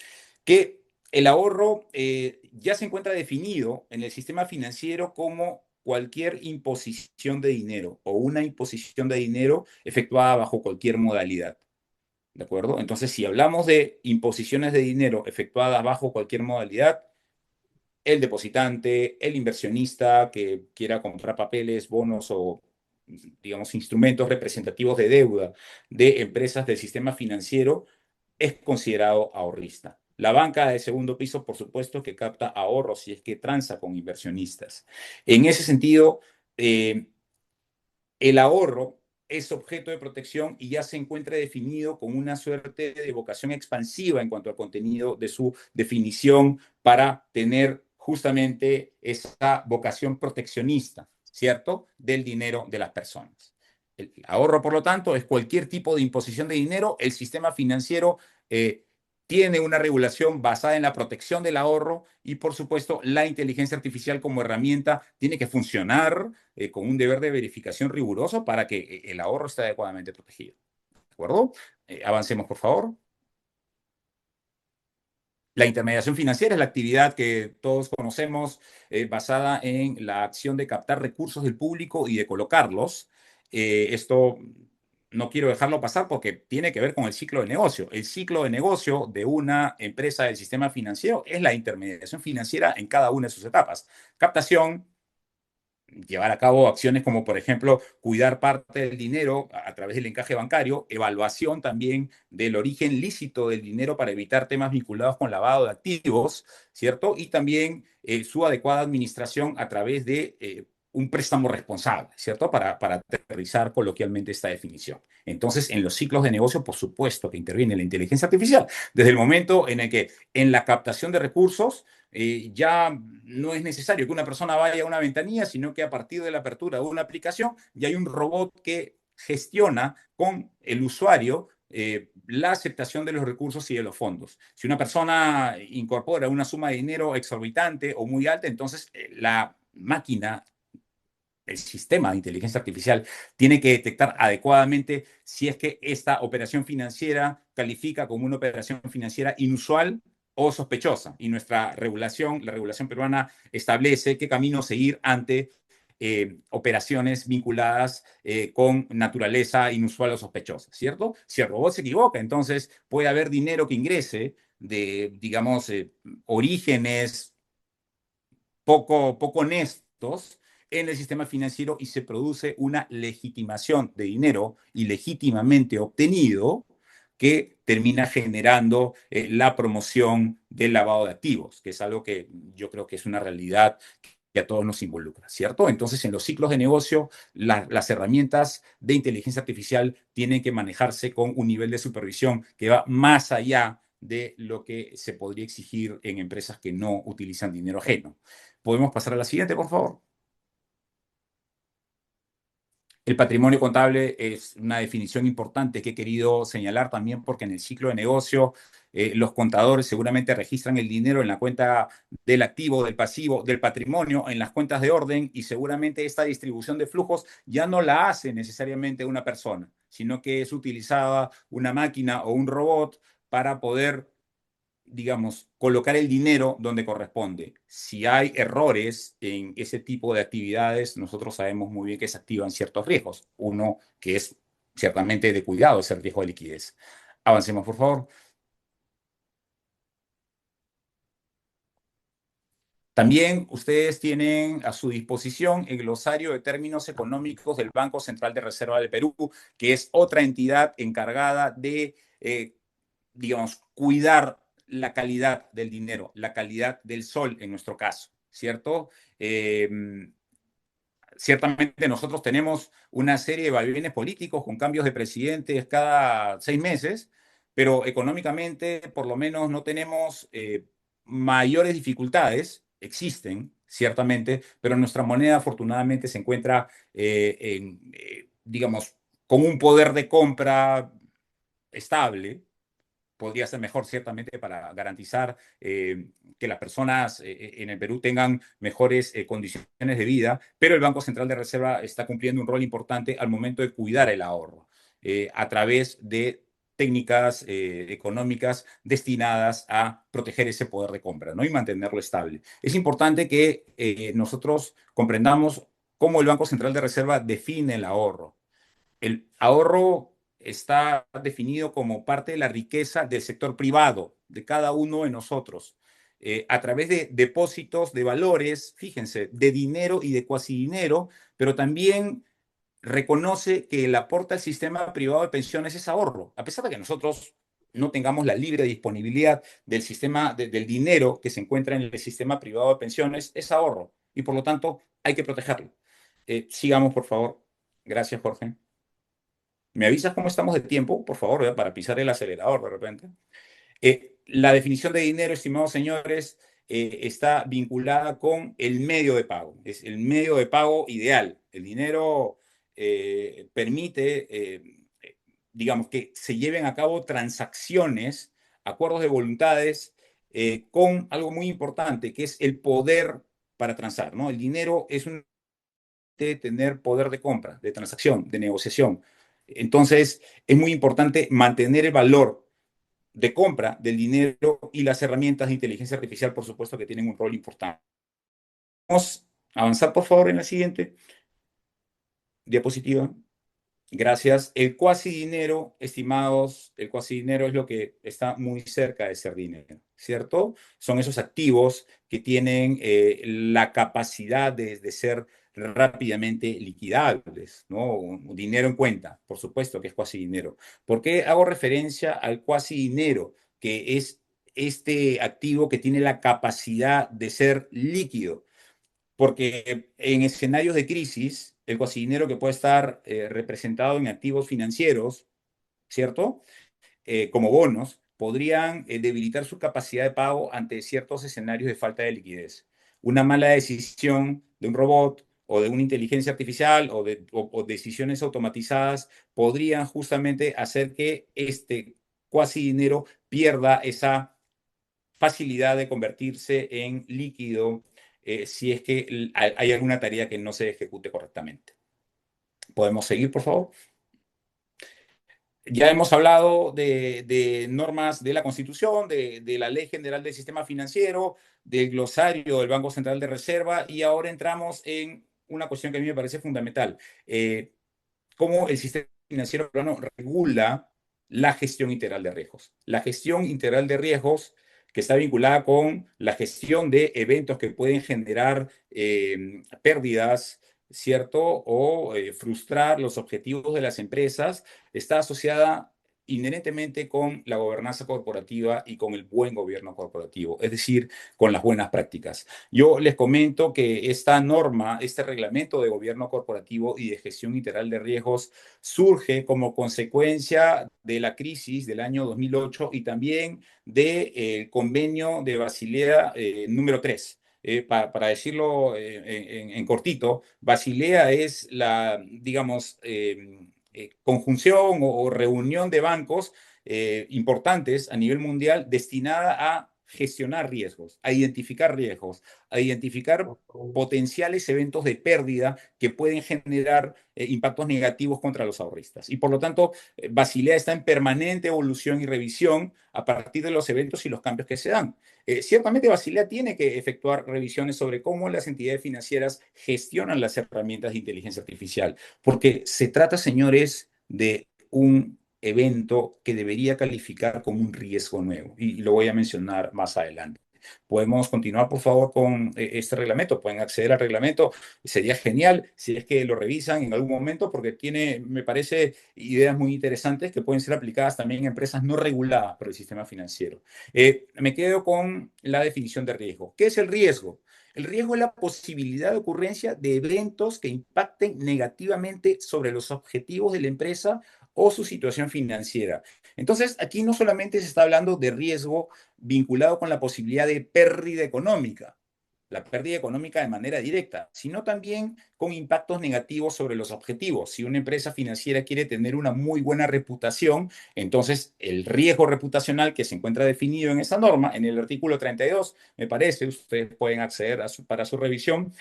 D: que el ahorro ya se encuentra definido en el sistema financiero como cualquier imposición de dinero o una imposición de dinero efectuada bajo cualquier modalidad. ¿De acuerdo? Entonces, si hablamos de imposiciones de dinero efectuadas bajo cualquier modalidad, el depositante, el inversionista que quiera comprar papeles, bonos o, digamos, instrumentos representativos de deuda de empresas del sistema financiero, es considerado ahorrista. La banca de segundo piso, por supuesto, que capta ahorros si es que transa con inversionistas. En ese sentido, el ahorro es objeto de protección y ya se encuentra definido con una suerte de vocación expansiva en cuanto al contenido de su definición para tener justamente esa vocación proteccionista, ¿cierto?, del dinero de las personas. El ahorro, por lo tanto, es cualquier tipo de imposición de dinero. El sistema financiero tiene una regulación basada en la protección del ahorro y, por supuesto, la inteligencia artificial como herramienta tiene que funcionar con un deber de verificación riguroso para que el ahorro esté adecuadamente protegido. ¿De acuerdo? Avancemos, por favor. La intermediación financiera es la actividad que todos conocemos basada en la acción de captar recursos del público y de colocarlos. Esto no quiero dejarlo pasar porque tiene que ver con el ciclo de negocio. El ciclo de negocio de una empresa del sistema financiero es la intermediación financiera en cada una de sus etapas. Captación, llevar a cabo acciones como, por ejemplo, cuidar parte del dinero a través del encaje bancario, evaluación también del origen lícito del dinero para evitar temas vinculados con lavado de activos, ¿cierto? Y también su adecuada administración a través de un préstamo responsable, ¿cierto? Para aterrizar coloquialmente esta definición. Entonces, en los ciclos de negocio, por supuesto que interviene la inteligencia artificial, desde el momento en el que en la captación de recursos ya no es necesario que una persona vaya a una ventanilla, sino que a partir de la apertura de una aplicación ya hay un robot que gestiona con el usuario la aceptación de los recursos y de los fondos. Si una persona incorpora una suma de dinero exorbitante o muy alta, entonces la máquina, el sistema de inteligencia artificial tiene que detectar adecuadamente si es que esta operación financiera califica como una operación financiera inusual o sospechosa. Y nuestra regulación, la regulación peruana, establece qué camino seguir ante operaciones vinculadas con naturaleza inusual o sospechosa, ¿cierto? Si el robot se equivoca, entonces puede haber dinero que ingrese de, digamos, orígenes poco honestos en el sistema financiero y se produce una legitimación de dinero ilegítimamente obtenido que termina generando la promoción del lavado de activos, que es algo que yo creo que es una realidad que a todos nos involucra, ¿cierto? Entonces, en los ciclos de negocio, las herramientas de inteligencia artificial tienen que manejarse con un nivel de supervisión que va más allá de lo que se podría exigir en empresas que no utilizan dinero ajeno. ¿Podemos pasar a la siguiente, por favor? El patrimonio contable es una definición importante que he querido señalar también porque en el ciclo de negocio los contadores seguramente registran el dinero en la cuenta del activo, del pasivo, del patrimonio, en las cuentas de orden y seguramente esta distribución de flujos ya no la hace necesariamente una persona, sino que es utilizada una máquina o un robot para poder, digamos, colocar el dinero donde corresponde. Si hay errores en ese tipo de actividades, nosotros sabemos muy bien que se activan ciertos riesgos. Uno que es ciertamente de cuidado es el riesgo de liquidez. Avancemos, por favor. También ustedes tienen a su disposición el glosario de términos económicos del Banco Central de Reserva del Perú, que es otra entidad encargada de, digamos, cuidar la calidad del dinero, la calidad del sol en nuestro caso, ¿cierto? Ciertamente nosotros tenemos una serie de vaivenes políticos con cambios de presidentes cada 6 meses, pero económicamente por lo menos no tenemos mayores dificultades, existen ciertamente, pero nuestra moneda afortunadamente se encuentra digamos, con un poder de compra estable. Podría ser mejor ciertamente para garantizar que las personas en el Perú tengan mejores condiciones de vida, pero el Banco Central de Reserva está cumpliendo un rol importante al momento de cuidar el ahorro a través de técnicas económicas destinadas a proteger ese poder de compra, ¿no? Y mantenerlo estable. Es importante que nosotros comprendamos cómo el Banco Central de Reserva define el ahorro. El ahorro está definido como parte de la riqueza del sector privado, de cada uno de nosotros, a través de depósitos de valores, fíjense, de dinero y de cuasi dinero, pero también reconoce que el aporte al sistema privado de pensiones es ahorro, a pesar de que nosotros no tengamos la libre disponibilidad del sistema del dinero que se encuentra en el sistema privado de pensiones, es ahorro y por lo tanto hay que protegerlo. Sigamos, por favor. Gracias, Jorge. ¿Me avisas cómo estamos de tiempo, por favor, para pisar el acelerador de repente? La definición de dinero, estimados señores, está vinculada con el medio de pago. Es el medio de pago ideal. El dinero permite, digamos, que se lleven a cabo transacciones, acuerdos de voluntades, con algo muy importante, que es el poder para transar, ¿no? El dinero es un de tener poder de compra, de transacción, de negociación. Entonces, es muy importante mantener el valor de compra del dinero y las herramientas de inteligencia artificial, por supuesto, que tienen un rol importante. Vamos a avanzar, por favor, en la siguiente diapositiva. Gracias. El cuasi dinero, estimados, el cuasi dinero es lo que está muy cerca de ser dinero, ¿cierto? Son esos activos que tienen la capacidad de ser rápidamente liquidables, ¿no? Dinero en cuenta, por supuesto que es cuasi dinero. ¿Por qué hago referencia al cuasi dinero, que es este activo que tiene la capacidad de ser líquido? Porque en escenarios de crisis, el cuasi dinero que puede estar representado en activos financieros, ¿cierto? Como bonos, podrían debilitar su capacidad de pago ante ciertos escenarios de falta de liquidez. Una mala decisión de un robot o de una inteligencia artificial o decisiones automatizadas podrían justamente hacer que este cuasi dinero pierda esa facilidad de convertirse en líquido si es que hay alguna tarea que no se ejecute correctamente. ¿Podemos seguir, por favor? Ya hemos hablado de normas de la Constitución, de la Ley General del Sistema Financiero, del glosario del Banco Central de Reserva, y ahora entramos en una cuestión que a mí me parece fundamental. Cómo el sistema financiero peruano regula la gestión integral de riesgos. La gestión integral de riesgos que está vinculada con la gestión de eventos que pueden generar pérdidas, ¿cierto? O frustrar los objetivos de las empresas, está asociada inherentemente con la gobernanza corporativa y con el buen gobierno corporativo, es decir, con las buenas prácticas. Yo les comento que esta norma, este reglamento de gobierno corporativo y de gestión integral de riesgos surge como consecuencia de la crisis del año 2008 y también del convenio de Basilea número 3. Para decirlo en cortito, Basilea es la, digamos, conjunción o reunión de bancos importantes a nivel mundial destinada a gestionar riesgos, a identificar potenciales eventos de pérdida que pueden generar impactos negativos contra los ahorristas. Y por lo tanto, Basilea está en permanente evolución y revisión a partir de los eventos y los cambios que se dan. Ciertamente Basilea tiene que efectuar revisiones sobre cómo las entidades financieras gestionan las herramientas de inteligencia artificial, porque se trata, señores, de un evento que debería calificar como un riesgo nuevo, y lo voy a mencionar más adelante. Podemos continuar, por favor, con este reglamento. Pueden acceder al reglamento. Sería genial si es que lo revisan en algún momento, porque tiene, me parece, ideas muy interesantes que pueden ser aplicadas también en empresas no reguladas por el sistema financiero. Me quedo con la definición de riesgo. ¿Qué es el riesgo? El riesgo es la posibilidad de ocurrencia de eventos que impacten negativamente sobre los objetivos de la empresa o su situación financiera. Entonces, aquí no solamente se está hablando de riesgo vinculado con la posibilidad de pérdida económica, la pérdida económica de manera directa, sino también con impactos negativos sobre los objetivos. Si una empresa financiera quiere tener una muy buena reputación, entonces el riesgo reputacional que se encuentra definido en esa norma, en el artículo 32, me parece, ustedes pueden acceder para su revisión,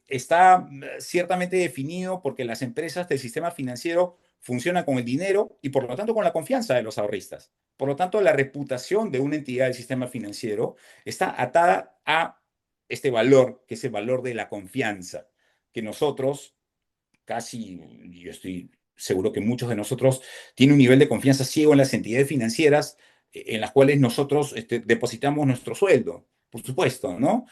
D: está ciertamente definido porque las empresas del sistema financiero funcionan con el dinero y por lo tanto con la confianza de los ahorristas. Por lo tanto, la reputación de una entidad del sistema financiero está atada a este valor, que es el valor de la confianza, que nosotros, casi, yo estoy seguro que muchos de nosotros tienen un nivel de confianza ciego en las entidades financieras en las cuales nosotros depositamos nuestro sueldo, por supuesto, ¿no?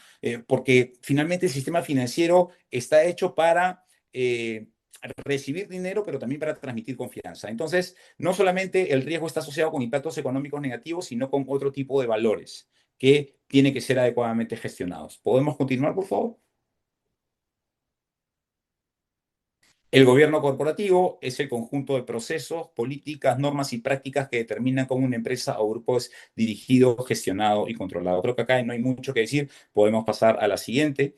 D: Porque finalmente el sistema financiero está hecho para recibir dinero, pero también para transmitir confianza. Entonces, no solamente el riesgo está asociado con impactos económicos negativos, sino con otro tipo de valores que tienen que ser adecuadamente gestionados. ¿Podemos continuar, por favor? El gobierno corporativo es el conjunto de procesos, políticas, normas y prácticas que determinan cómo una empresa o grupo es dirigido, gestionado y controlado. Creo que acá no hay mucho que decir. Podemos pasar a la siguiente.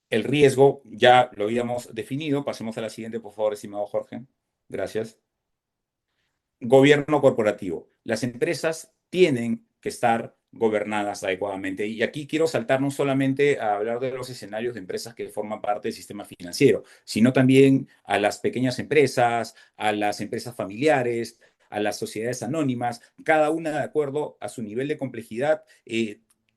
D: El riesgo ya lo habíamos definido. Pasemos a la siguiente, por favor, estimado Jorge. Gracias. Gobierno corporativo. Las empresas tienen que estar gobernadas adecuadamente. Y aquí quiero saltar no solamente a hablar de los escenarios de empresas que forman parte del sistema financiero, sino también a las pequeñas empresas, a las empresas familiares, a las sociedades anónimas, cada una de acuerdo a su nivel de complejidad.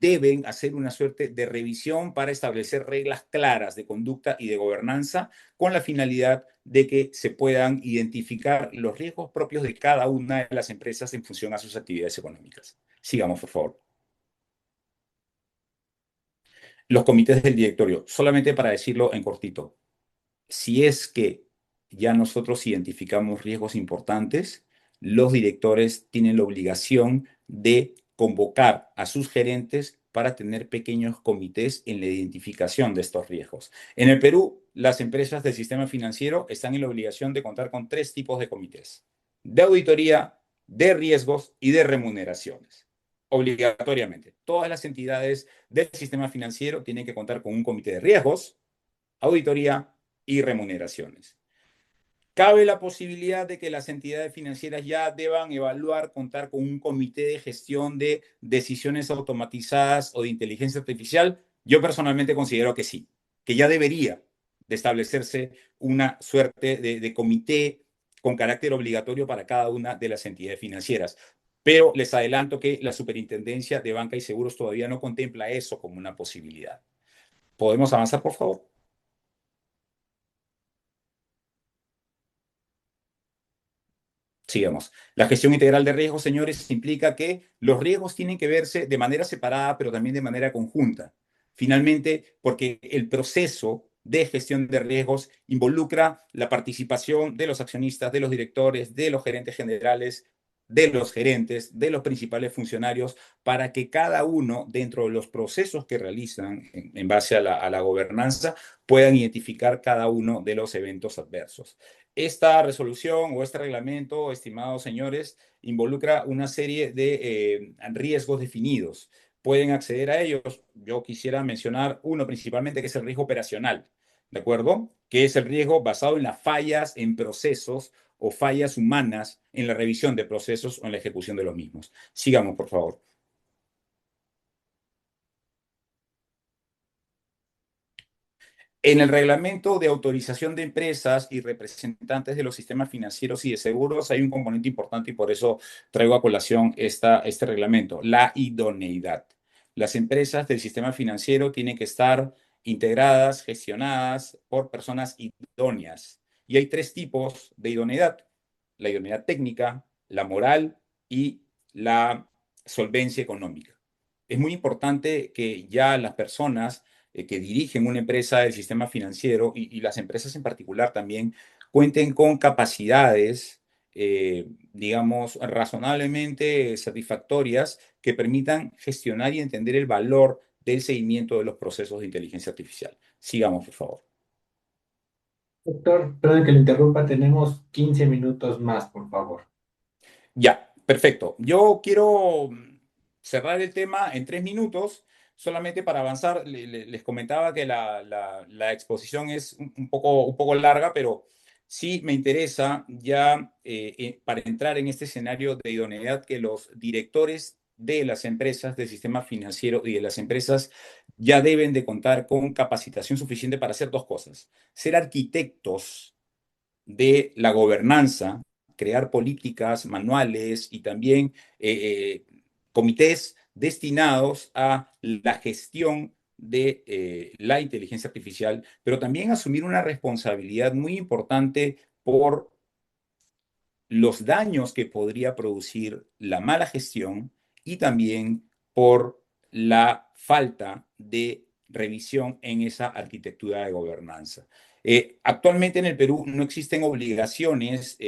D: Deben hacer una suerte de revisión para establecer reglas claras de conducta y de gobernanza con la finalidad de que se puedan identificar los riesgos propios de cada una de las empresas en función a sus actividades económicas. Sigamos, por favor. Los comités del directorio, solamente para decirlo en cortito, si es que ya nosotros identificamos riesgos importantes, los directores tienen la obligación de convocar a sus gerentes para tener pequeños comités en la identificación de estos riesgos. En el Perú, las empresas del sistema financiero están en la obligación de contar con 3 tipos de comités: de auditoría, de riesgos y de remuneraciones. Obligatoriamente. Todas las entidades del sistema financiero tienen que contar con un comité de riesgos, auditoría y remuneraciones. Cabe la posibilidad de que las entidades financieras ya deban evaluar contar con un comité de gestión de decisiones automatizadas o de inteligencia artificial. Yo personalmente considero que sí, que ya debería de establecerse una suerte de comité con carácter obligatorio para cada una de las entidades financieras. Pero les adelanto que la Superintendencia de Banca y Seguros todavía no contempla eso como una posibilidad. ¿Podemos avanzar, por favor? Sigamos. La gestión integral de riesgos, señores, implica que los riesgos tienen que verse de manera separada, pero también de manera conjunta. Finalmente, porque el proceso de gestión de riesgos involucra la participación de los accionistas, de los directores, de los gerentes generales, de los gerentes, de los principales funcionarios, para que cada uno, dentro de los procesos que realizan en base a la gobernanza, puedan identificar cada uno de los eventos adversos. Esta resolución o este reglamento, estimados señores, involucra una serie de riesgos definidos. Pueden acceder a ellos. Yo quisiera mencionar uno principalmente, que es el riesgo operacional, ¿de acuerdo? Que es el riesgo basado en las fallas en procesos o fallas humanas en la revisión de procesos o en la ejecución de los mismos. Sigamos, por favor. En el reglamento de autorización de empresas y representantes de los sistemas financieros y de seguros hay un componente importante y por eso traigo a colación este reglamento: la idoneidad. Las empresas del sistema financiero tienen que estar integradas, gestionadas por personas idóneas. Y hay 3 tipos de idoneidad: la idoneidad técnica, la moral y la solvencia económica. Es muy importante que ya las personas que dirigen una empresa del sistema financiero y las empresas en particular también cuenten con capacidades, digamos, razonablemente satisfactorias que permitan gestionar y entender el valor del seguimiento de los procesos de inteligencia artificial. Sigamos, por favor.
E: Doctor, perdón que lo interrumpa, tenemos 15 minutos más, por favor.
D: Ya, perfecto. Yo quiero cerrar el tema en 3 minutos, solamente para avanzar. Les comentaba que la exposición es un poco larga, pero sí me interesa ya para entrar en este escenario de idoneidad, que los directores de las empresas del sistema financiero y de las empresas ya deben de contar con capacitación suficiente para hacer 2 cosas: ser arquitectos de la gobernanza, crear políticas, manuales y también comités destinados a la gestión de la inteligencia artificial, pero también asumir una responsabilidad muy importante por los daños que podría producir la mala gestión y también por la falta de revisión en esa arquitectura de gobernanza. Actualmente en el Perú no existen obligaciones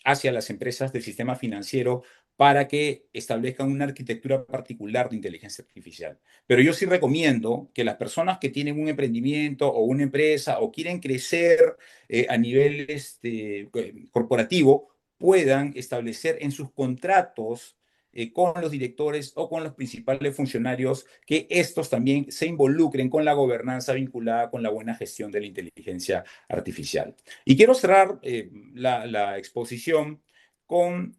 D: hacia las empresas del sistema financiero para que establezcan una arquitectura particular de inteligencia artificial. Pero yo sí recomiendo que las personas que tienen un emprendimiento o una empresa o quieren crecer a nivel corporativo puedan establecer en sus contratos con los directores o con los principales funcionarios que estos también se involucren con la gobernanza vinculada con la buena gestión de la inteligencia artificial. Y quiero cerrar la exposición con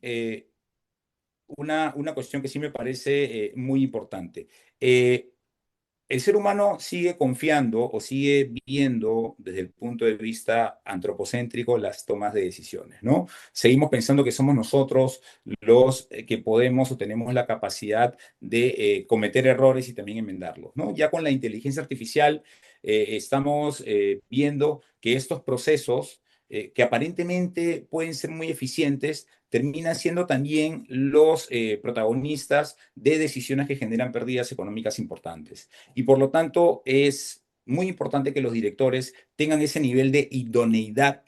D: una cuestión que sí me parece muy importante. El ser humano sigue confiando o sigue viendo desde el punto de vista antropocéntrico las tomas de decisiones, ¿no? Seguimos pensando que somos nosotros los que podemos o tenemos la capacidad de cometer errores y también enmendarlos, ¿no? Ya con la inteligencia artificial estamos viendo que estos procesos que aparentemente pueden ser muy eficientes, terminan siendo también los protagonistas de decisiones que generan pérdidas económicas importantes. Y por lo tanto es muy importante que los directores tengan ese nivel de idoneidad,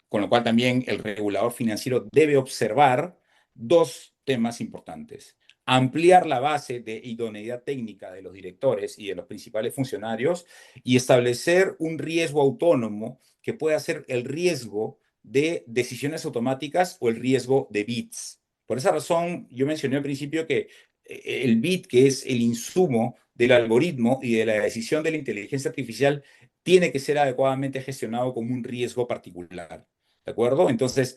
D: con lo cual también el regulador financiero debe observar dos temas importantes. Ampliar la base de idoneidad técnica de los directores y de los principales funcionarios y establecer un riesgo autónomo que pueda ser el riesgo de decisiones automáticas o el riesgo de bits. Por esa razón, yo mencioné al principio que el bit, que es el insumo del algoritmo y de la decisión de la inteligencia artificial, tiene que ser adecuadamente gestionado como un riesgo particular. ¿De acuerdo? Entonces,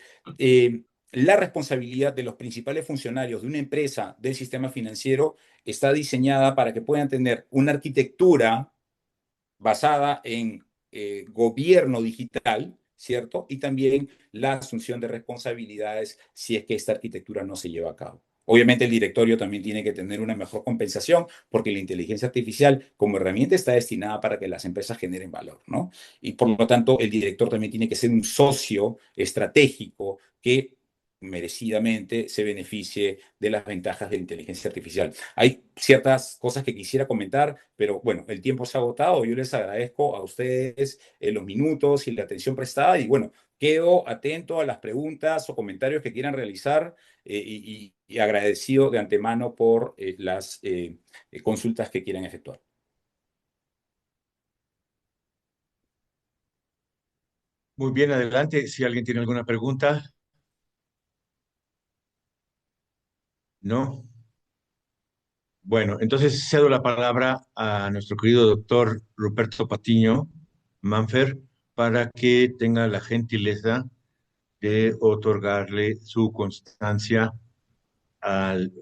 D: la responsabilidad de los principales funcionarios de una empresa del sistema financiero está diseñada para que puedan tener una arquitectura basada en gobierno digital, ¿cierto? Y también la asunción de responsabilidades si es que esta arquitectura no se lleva a cabo. Obviamente el directorio también tiene que tener una mejor compensación porque la inteligencia artificial como herramienta está destinada para que las empresas generen valor, ¿no? Y por lo tanto el director también tiene que ser un socio estratégico que merecidamente se beneficie de las ventajas de la inteligencia artificial. Hay ciertas cosas que quisiera comentar, pero bueno, el tiempo se ha agotado. Yo les agradezco a ustedes los minutos y la atención prestada y bueno, quedo atento a las preguntas o comentarios que quieran realizar y agradecido de antemano por las consultas que quieran efectuar.
C: Muy bien, adelante. Si alguien tiene alguna pregunta, ¿no? Bueno, entonces cedo la palabra a nuestro querido doctor Ruperto Patiño Manfer para que tenga la gentileza de otorgarle su constancia al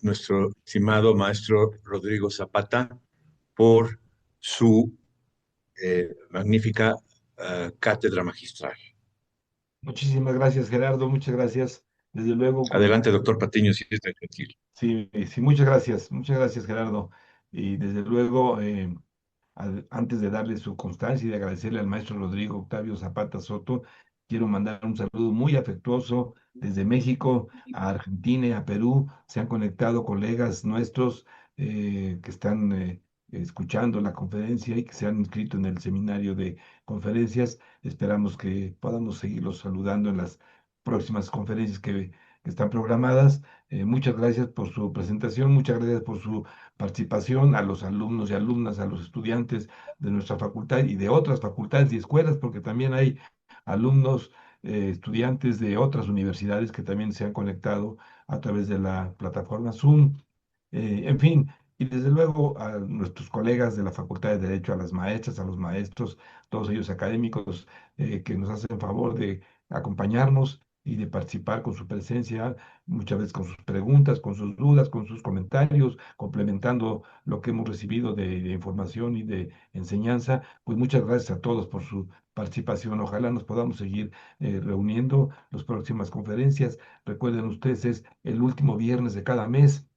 C: nuestro estimado maestro Rodrigo Zapata por su magnífica cátedra magistral.
A: Muchísimas gracias, Gerardo. Muchas gracias. Desde luego,
C: Adelante, doctor Patiño, si es tan gentil.
A: sí, sí, muchas gracias, Gerardo. Y desde luego, antes de darle su constancia y de agradecerle al maestro Rodrigo Octavio Zapata Soto, quiero mandar un saludo muy afectuoso desde México a Argentina y a Perú. Se han conectado colegas nuestros que están escuchando la conferencia y que se han inscrito en el seminario de conferencias. Esperamos que podamos seguirlos saludando en las próximas conferencias que están programadas. Muchas gracias por su presentación, muchas gracias por su participación, a los alumnos y alumnas, a los estudiantes de nuestra facultad y de otras facultades y escuelas, porque también hay alumnos, estudiantes de otras universidades que también se han conectado a través de la plataforma Zoom. En fin, y desde luego a nuestros colegas de la Facultad de Derecho, a las maestras, a los maestros, todos ellos académicos que nos hacen favor de acompañarnos y de participar con su presencia, muchas veces con sus preguntas, con sus dudas, con sus comentarios, complementando lo que hemos recibido de información y de enseñanza. Pues muchas gracias a todos por su participación. Ojalá nos podamos seguir reuniendo las próximas conferencias. Recuerden ustedes, es el último viernes de cada mes.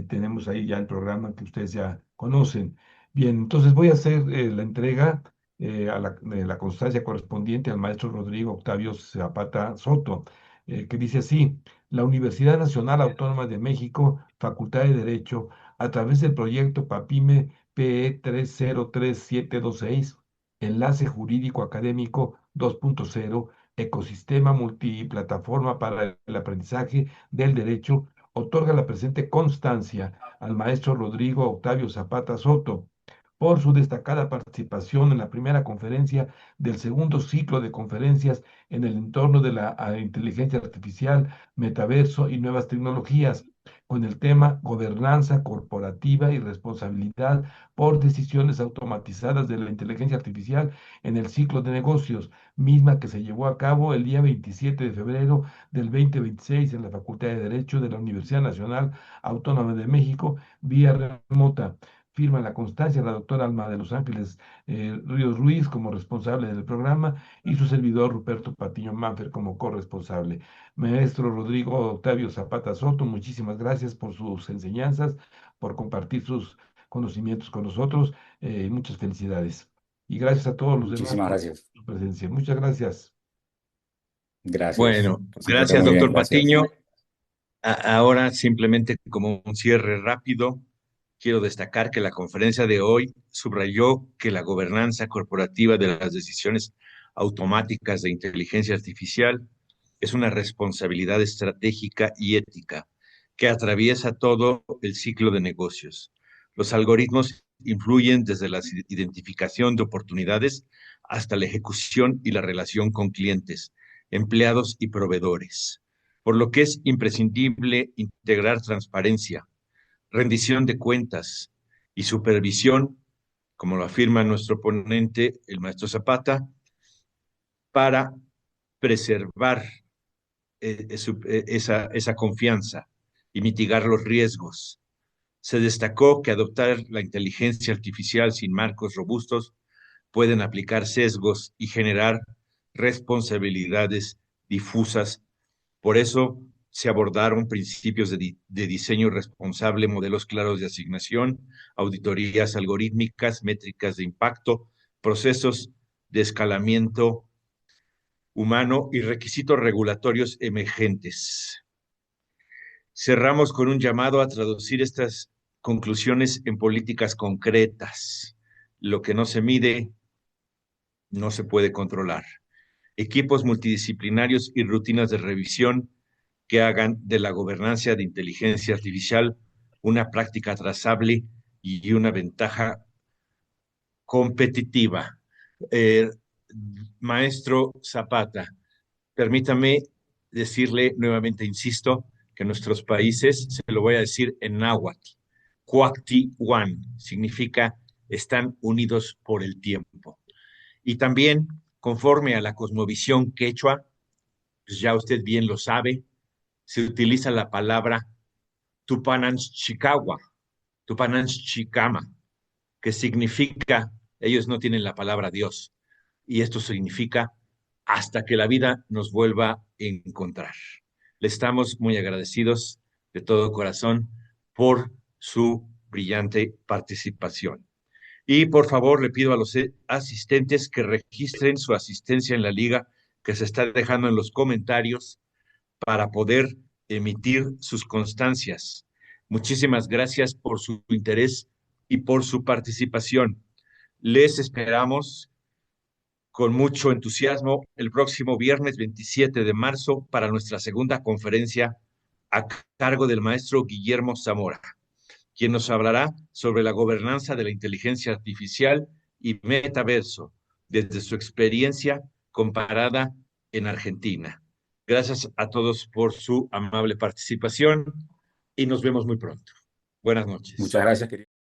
A: Tenemos ahí ya el programa que ustedes ya conocen. Bien, entonces voy a hacer la entrega de la constancia correspondiente al maestro Rodrigo Octavio Zapata Soto, que dice así: la Universidad Nacional Autónoma de México, Facultad de Derecho, a través del proyecto PAPIME PE 303726, Enlace Jurídico Académico 2.0, Ecosistema Multiplataforma para el Aprendizaje del Derecho, otorga la presente constancia al maestro Rodrigo Octavio Zapata Soto por su destacada participación en la primera conferencia del segundo ciclo de conferencias en el entorno de la inteligencia artificial, metaverso y nuevas tecnologías, con el tema Gobernanza corporativa y responsabilidad por decisiones automatizadas de la inteligencia artificial en el ciclo de negocios, misma que se llevó a cabo el día 27 de febrero del 2026 en la Facultad de Derecho de la Universidad Nacional Autónoma de México, vía remota. Firma la constancia la doctora Alma de Los Ángeles Ríos Ruiz como responsable del programa y su servidor Ruperto Patiño Manfer como corresponsable. Maestro Rodrigo Octavio Zapata Soto, muchísimas gracias por sus enseñanzas, por compartir sus conocimientos con nosotros. Muchas felicidades. y gracias a todos los demás
D: Muchísimas
A: por
D: gracias.
A: su presencia. Muchas gracias.
D: Gracias.
C: Bueno,
D: Por supuesto,
C: gracias,
D: muy bien,
C: doctor
D: gracias.
C: Patiño. Ahora, simplemente como un cierre rápido, quiero destacar que la conferencia de hoy subrayó que la gobernanza corporativa de las decisiones automáticas de inteligencia artificial es una responsabilidad estratégica y ética que atraviesa todo el ciclo de negocios. Los algoritmos influyen desde la identificación de oportunidades hasta la ejecución y la relación con clientes, empleados y proveedores, por lo que es imprescindible integrar transparencia, rendición de cuentas y supervisión, como lo afirma nuestro ponente, el maestro Zapata, para preservar esa confianza y mitigar los riesgos. Se destacó que adoptar la inteligencia artificial sin marcos robustos pueden aplicar sesgos y generar responsabilidades difusas. Por eso se abordaron principios de diseño responsable, modelos claros de asignación, auditorías algorítmicas, métricas de impacto, procesos de escalamiento humano y requisitos regulatorios emergentes. Cerramos con un llamado a traducir estas conclusiones en políticas concretas. Lo que no se mide no se puede controlar. Equipos multidisciplinarios y rutinas de revisión que hagan de la gobernanza de inteligencia artificial una práctica trazable y una ventaja competitiva. Maestro Zapata, permítame decirle nuevamente, insisto, que nuestros países, se lo voy a decir en náhuatl, Cuacti-Wan, significa están unidos por el tiempo. Y también, conforme a la cosmovisión quechua, pues ya usted bien lo sabe, se utiliza la palabra Tupananchikagua, Tupananchikama, que significa, ellos no tienen la palabra Dios, y esto significa hasta que la vida nos vuelva a encontrar. Le estamos muy agradecidos de todo corazón por su brillante participación. Y por favor, le pido a los asistentes que registren su asistencia en la liga que se está dejando en los comentarios para poder emitir sus constancias. Muchísimas gracias por su interés y por su participación. Les esperamos con mucho entusiasmo el próximo viernes 27 de marzo para nuestra segunda conferencia a cargo del maestro Guillermo Zamora, quien nos hablará sobre la gobernanza de la inteligencia artificial y metaverso desde su experiencia comparada en Argentina. Gracias a todos por su amable participación y nos vemos muy pronto. Buenas noches.
D: Muchas gracias, querido.